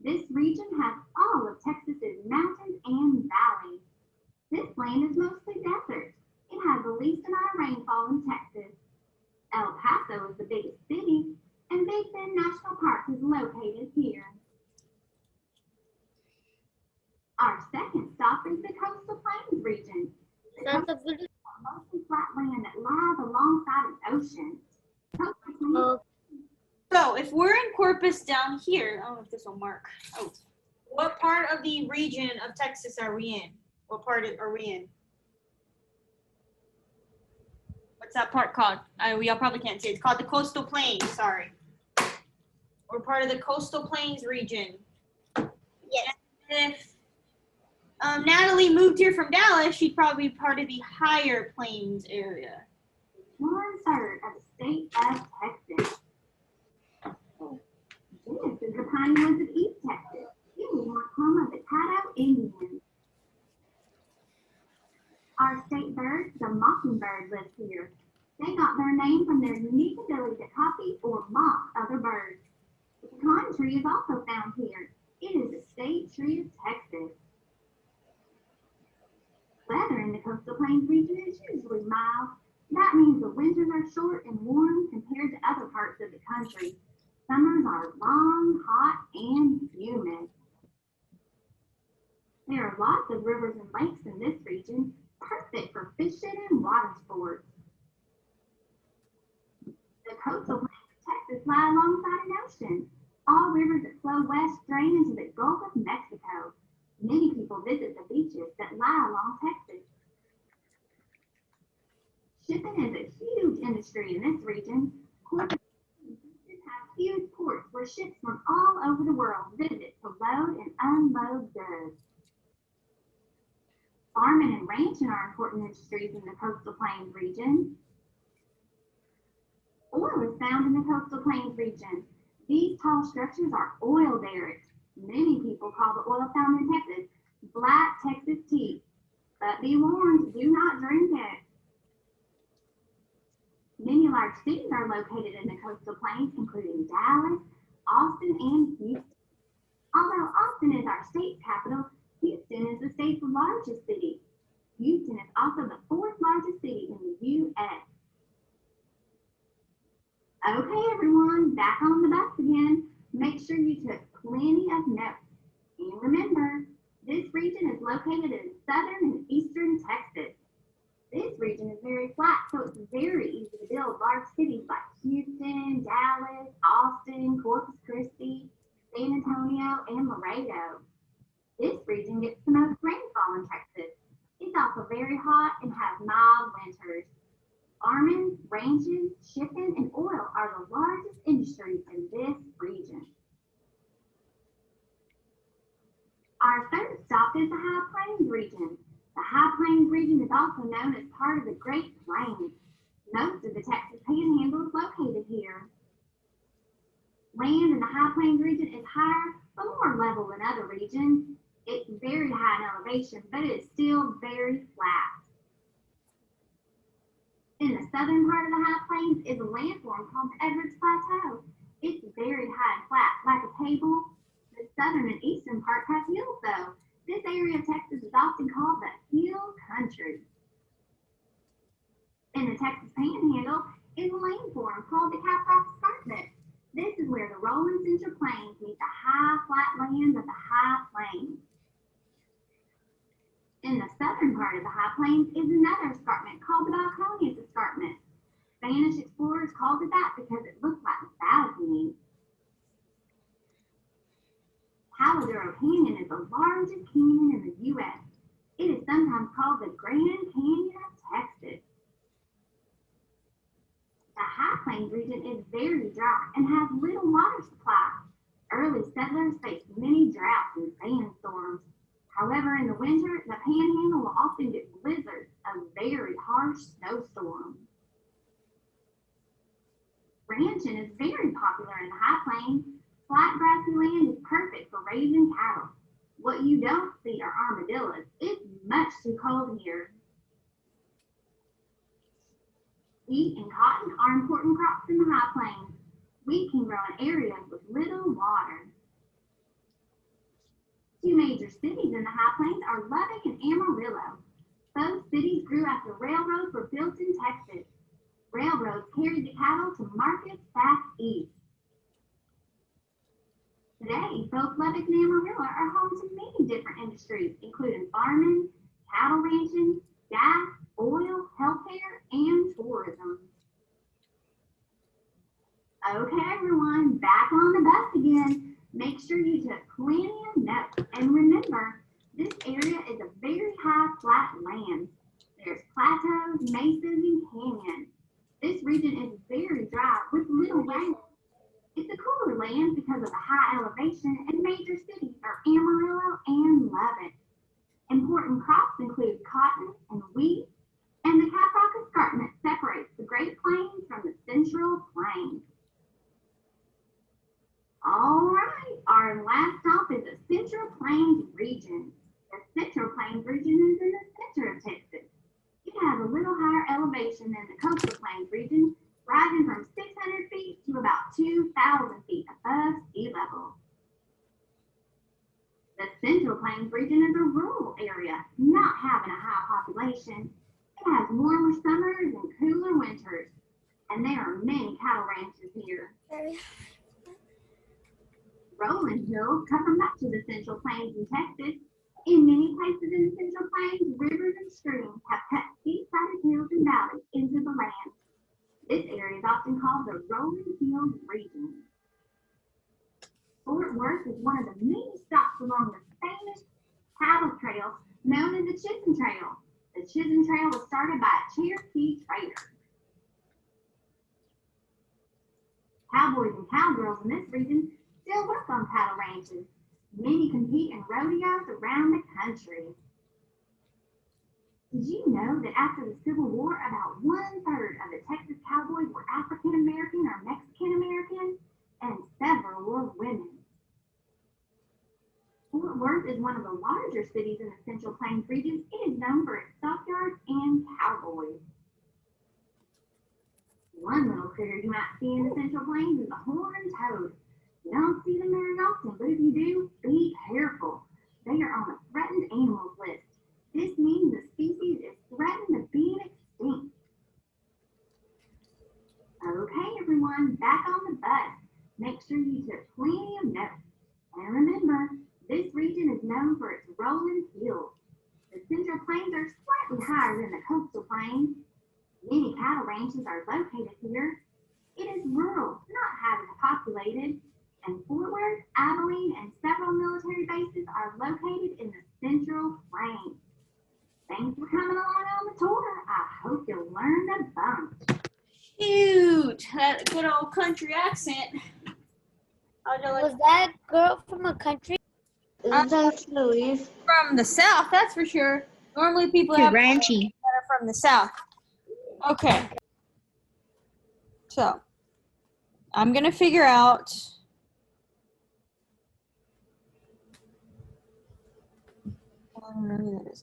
This region has all of Texas's mountains and valleys. This land is mostly desert. It has the least amount of rainfall in Texas. El Paso is the biggest city, and Big Bend National Park is located here. Our second stop is the Coastal Plains region. The coastal plains are mostly flat land that lies alongside an ocean. Coastal plains So if we're in Corpus down here, I don't know if this will mark. Oh, what part of the region of Texas are we in? What part are we in? What's that part called? Y'all probably can't see. It's called the Coastal Plains. Sorry. We're part of the Coastal Plains region. Yes. And if Natalie moved here from Dallas, she'd probably be part of the higher plains area. 1/3 of the state of Texas. This is the Piney Woods of East Texas. It is home of the Caddo Indians. Our state bird, the mockingbird, lives here. They got their name from their unique ability to copy or mock other birds. The pecan tree is also found here. It is the state tree of Texas. Weather in the Coastal Plains region is usually mild. That means the winters are short and warm compared to other parts of the country. Summers are long, hot, and humid. There are lots of rivers and lakes in this region, perfect for fishing and water sports. The coastal plains of Texas lie alongside an ocean. All rivers that flow west drain into the Gulf of Mexico. Many people visit the beaches that lie along Texas. Shipping is a huge industry in this region. Corpus have huge ports where ships from all over the world visit to load and unload goods. Farming and ranching are important industries in the Coastal Plains region. Oil is found in the Coastal Plains region. These tall structures are oil derricks. Many people call the oil found in Texas black Texas tea. But be warned, do not drink it. Many large cities are located in the Coastal Plains, including Dallas, Austin, and Houston. Although Austin Austin is our state's capital, Houston is the state's largest city. Houston is also the 4th largest city in the U.S. Okay, everyone, back on the bus again. Make sure you took plenty of notes. And remember, this region is located in southern and eastern Texas. This region is very flat, so it's very easy to build large cities like Houston, Dallas, Austin, Corpus Christi, San Antonio, and Laredo. This region gets the most rainfall in Texas. It's also very hot and has mild winters. Farming, ranching, shipping, and oil are the largest industries in this region. Our third stop is the High Plains region. The High Plains region is also known as part of the Great Plains. Most of the Texas Panhandle is located here. Land in the High Plains region is higher, but more level than other regions. It's very high in elevation, but it is still very flat. In the southern part of the High Plains is a landform called the Edwards Plateau. It's very high and flat, like a table. The southern and eastern parts have hills, though. This area of Texas is often called the Hill Country. In the Texas Panhandle is a landform called the Caprock Escarpment. This is where the rolling Central Plains meet the high, flat lands of the High Plains. In the southern part of the High Plains is another escarpment called the Balcones Escarpment. Spanish explorers called it that because it looked like a balcony. Paladuro Canyon is the largest canyon in the U.S. It is sometimes called the Grand Canyon of Texas. The High Plains region is very dry and has little water supply. Early settlers faced many droughts and sandstorms. However, in the winter, the Panhandle will often get blizzards, a very harsh snowstorm. Ranching is very popular in the High Plains. Flat grassy land is perfect for raising cattle. What you don't see are armadillos. It's much too cold here. Wheat and cotton are important crops in the High Plains. Wheat can grow in areas with little water. Two major cities in the High Plains are Lubbock and Amarillo. Both cities grew after railroads were built in Texas. Railroads carried the cattle to markets back east. Today, both Lubbock and Amarillo are home to many different industries, including farming, cattle ranching, gas, oil, healthcare, and tourism. Okay, everyone, back on the bus again. Make sure you took plenty of notes. And remember, this area is a very high flat land. There's plateaus, mesas, and canyons. This region is very dry with little rain. It's a cooler land because of the high elevation, and major cities are Amarillo and Lubbock. Important crops include cotton and wheat, and the Caprock Escarpment separates the Great Plains from the Central Plains. All right, our last stop is the Central Plains region. The Central Plains region is in the center of Texas. It has a little higher elevation than the Coastal Plains region, rising from 600 feet to about 2,000 feet above sea level. The Central Plains region is a rural area, not having a high population. It has warmer summers and cooler winters, and there are many cattle ranches here. Rolling hills cover much of the Central Plains in Texas. In many places in the Central Plains, rivers and streams have cut steep-sided hills and valleys into the land. This area is often called the Rolling Hills region. Fort Worth is one of the many stops along the famous cattle trail known as the Chisholm Trail. The Chisholm Trail was started by a Cherokee trader. Cowboys and cowgirls in this region still work on cattle ranches. Many compete in rodeos around the country. Did you know that after the Civil War, about 1/3 of the Texas cowboys were African American or Mexican American, and several were women? Fort Worth is one of the larger cities in the Central Plains region. It is known for its stockyards and cowboys. One little critter you might see in the Central Plains is the horned toad. You don't see them very often, but if you do, be careful. They are on the threatened animals list. This means the species is threatened to being extinct. Okay, everyone, back on the bus. Make sure you took plenty of notes. And remember, this region is known for its rolling hills. The Central Plains are slightly higher than the coastal plains. Many cattle ranches are located here. It is rural, not heavily populated, and Fort Worth, Abilene, and several military bases are located in the Central Plains. Thanks for coming along on the tour. I hope you'll learn a bunch. Shoot, that good old country accent. Was that girl from a country? From the South, that's for sure. Normally people have Ranchy. that are from the South. Okay. So, I'm going to figure out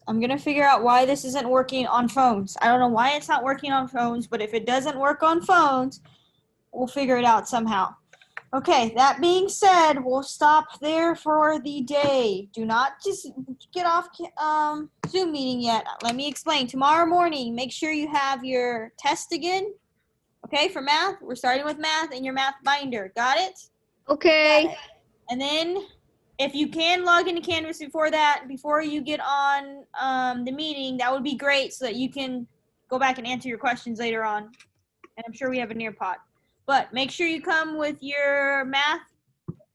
I'm going to figure out why this isn't working on phones. I don't know why it's not working on phones, but if it doesn't work on phones, we'll figure it out somehow. Okay, that being said, we'll stop there for the day. Do not just get off Zoom meeting yet. Let me explain. Tomorrow morning, make sure you have your test again. Okay, for math, we're starting with math and your math binder. Got it? Okay. And then if you can log into Canvas before that, before you get on the meeting, that would be great so that you can go back and answer your questions later on. And I'm sure we have a Nearpod. But make sure you come with your math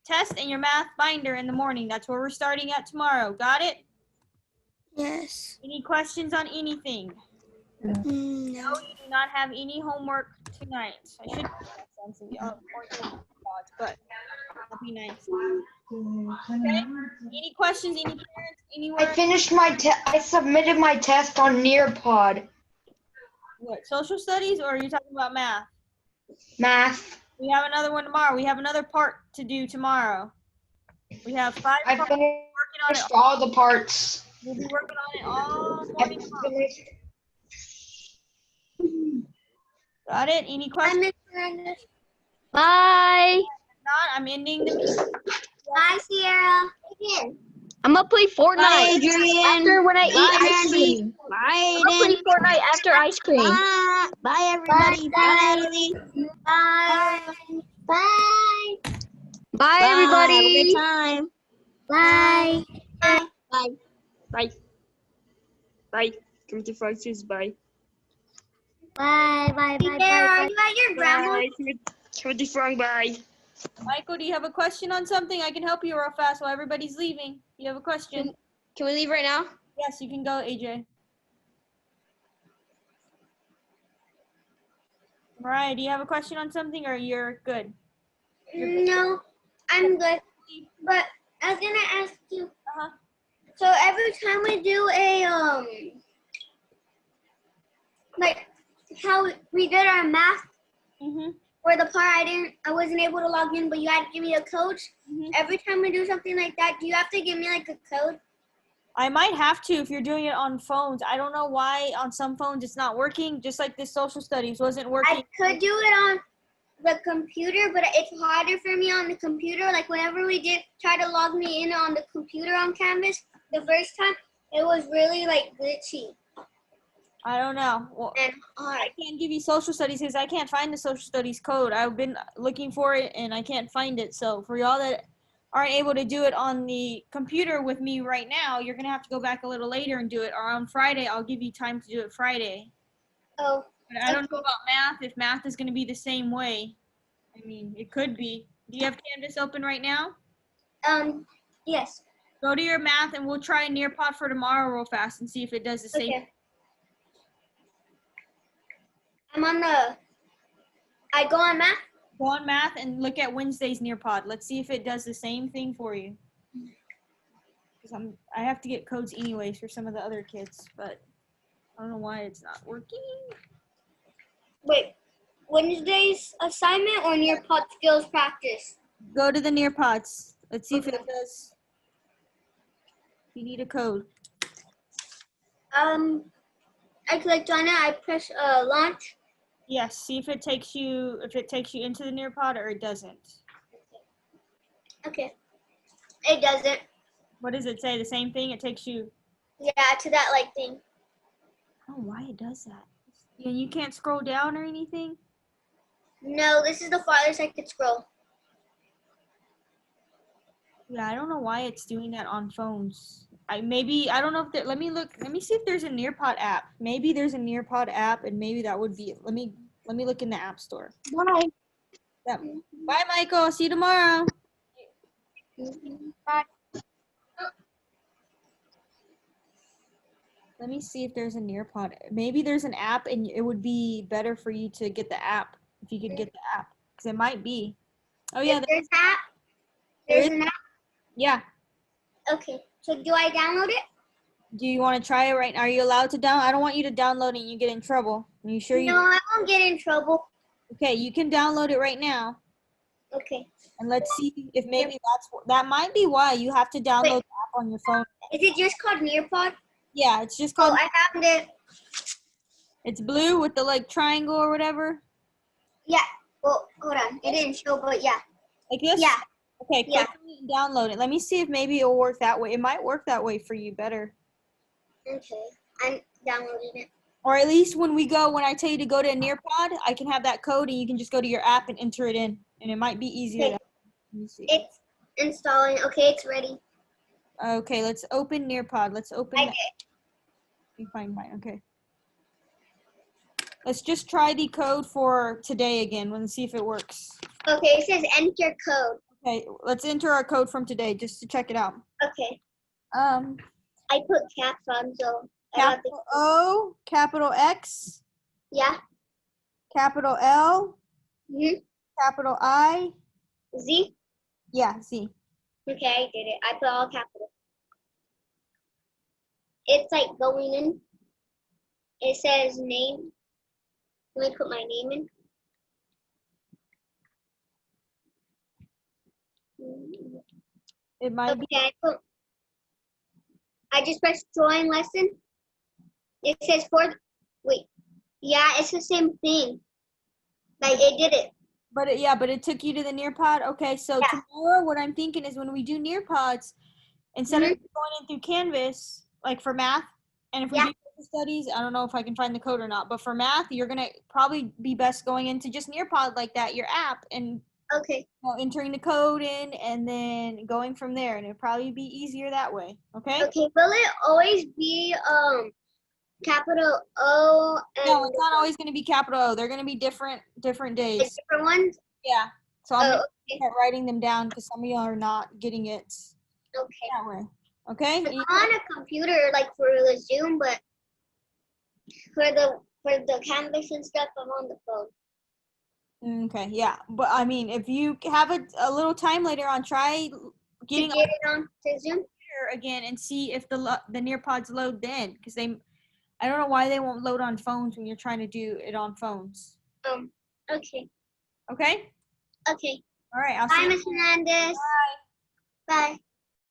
test and your math binder in the morning. That's where we're starting at tomorrow. Got it? Yes. Any questions on anything? No. No, you do not have any homework tonight. I should send some but that'll be nice. Okay. Any questions? Any parents? Anywhere? I finished my I submitted my test on Nearpod. What? Social studies, or are you talking about math? Math. We have another one tomorrow. We have another part to do tomorrow. We have 5 I parts. finished Working on it. all the parts. We'll be working on it all morning tomorrow. Got it? Any questions? Bye. If not, I'm ending the meeting. Bye, Sierra. Again. I'm gonna play Fortnite Bye, Adrian. after when I eat Bye, ice Mandy. cream. Bye, I'm gonna play Aiden. Fortnite after ice cream. Bye, everybody. Bye. Bye. Bye. Bye, everybody. Have a good time. Bye. Bye. Bye. Bye. Bye. 25 says bye. Bye. Bye. Bye. Bye. Are you at your grandma's? 25, bye. Michael, do you have a question on something? I can help you real fast while everybody's leaving. You have a question? Can we leave right now? Yes, you can go, AJ. Mariah, do you have a question on something, or you're good? No, I'm good. But I was gonna ask you. So every time we do a like how we did our math, for the part I wasn't able to log in, but you had to give me a code. Every time we do something like that, do you have to give me like a code? I might have to if you're doing it on phones. I don't know why on some phones it's not working, just like this social studies wasn't working. I could do it on the computer, but it's harder for me on the computer. Like whenever we did try to log me in on the computer on Canvas the first time, it was really like glitchy. I don't know. Well, I can't give you social studies because I can't find the social studies code. I've been looking for it and I can't find it. So for y'all that aren't able to do it on the computer with me right now, you're going to have to go back a little later and do it. Or on Friday, I'll give you time to do it Friday. Oh. But I don't know about math, if math is going to be the same way. I mean, it could be. Do you have Canvas open right now? Yes. Go to your math and we'll try Nearpod for tomorrow real fast and see if it does the same. Okay. I'm on the, I go on math? Go on math and look at Wednesday's Nearpod. Let's see if it does the same thing for you. Because I have to get codes anyways for some of the other kids, but I don't know why it's not working. Wait, Wednesday's assignment or Nearpod skills practice? Go to the Nearpods. Let's see if it does. You need a code. I clicked on it. I press launch. Yes. See if it takes you into the Nearpod or it doesn't. Okay. It doesn't. What does it say? The same thing? It takes you. Yeah, to that like thing. I don't know why it does that. And you can't scroll down or anything? No, this is the farthest I could scroll. Yeah, I don't know why it's doing that on phones. I don't know if there, let me see if there's a Nearpod app. Maybe there's a Nearpod app and maybe that would be it. Let me look in the app store. Bye. Yeah. Bye, Michael. See you tomorrow. Bye. Let me see if there's a Nearpod. Maybe there's an app and it would be better for you to get the app if you could get the app. Because it might be. Oh yeah. There's an app. There There's is? an app. Yeah. Okay. So do I download it? Do you want to try it right now? Are you allowed to download? I don't want you to download it and you get in trouble. Are you sure you? No, I won't get in trouble. Okay, you can download it right now. Okay. And let's see if maybe that might be why you have to download the app on your phone. Is it just called Nearpod? Yeah, it's just Oh, called. I found it. It's blue with the like triangle or whatever. Yeah. Well, hold on. It didn't show, but yeah. Like this? Yeah. Okay, click on it and download it. Let me see if maybe it'll work that way. It might work that way for you better. Okay. I'm downloading it. Or at least when I tell you to go to a Nearpod, I can have that code and you can just go to your app and enter it in. And it might be easier. Okay. Let me see. It's installing. Okay, it's ready. Okay, let's open Nearpod. Let's open I that. did. You find mine. Okay. Let's just try the code for today again. Let's see if it works. Okay, it says enter code. Okay, let's enter our code from today just to check it out. Okay. Um, I put caps on, so capital O, capital X, yeah. capital L, capital I. Z? Yeah, Z. Okay, I did it. I put all capital. It's like going in. It says name. Let me put my name in. It might be. I just pressed join lesson. It says wait. Yeah, it's the same thing. Like it did it. But it took you to the Nearpod. Okay, so tomorrow what I'm thinking is when we do Nearpods, instead of going in through Canvas, like for math, and if we do social studies, I don't know if I can find the code or not, but for math, you're gonna probably be best going into just Nearpod like that, your app, and entering the code in and then going from there, and it'd probably be easier that way. Okay. Okay. Will it always be capital O? And no, it's not always gonna be capital O. They're gonna be different days. Different ones. Yeah. So I'm gonna start writing them down because some of y'all are not getting it. Okay. That way. Okay. I'm on a computer, like for the Zoom, but for the Canvas and stuff, I'm on the phone. Okay, yeah, but I mean, if you have a little time later on, try getting it on to Zoom again and see if the Nearpods load then, because I don't know why they won't load on phones when you're trying to do it on phones. Okay. Okay. Okay. All right. I'll Bye, see you. Miss Hernandez. Bye. Bye.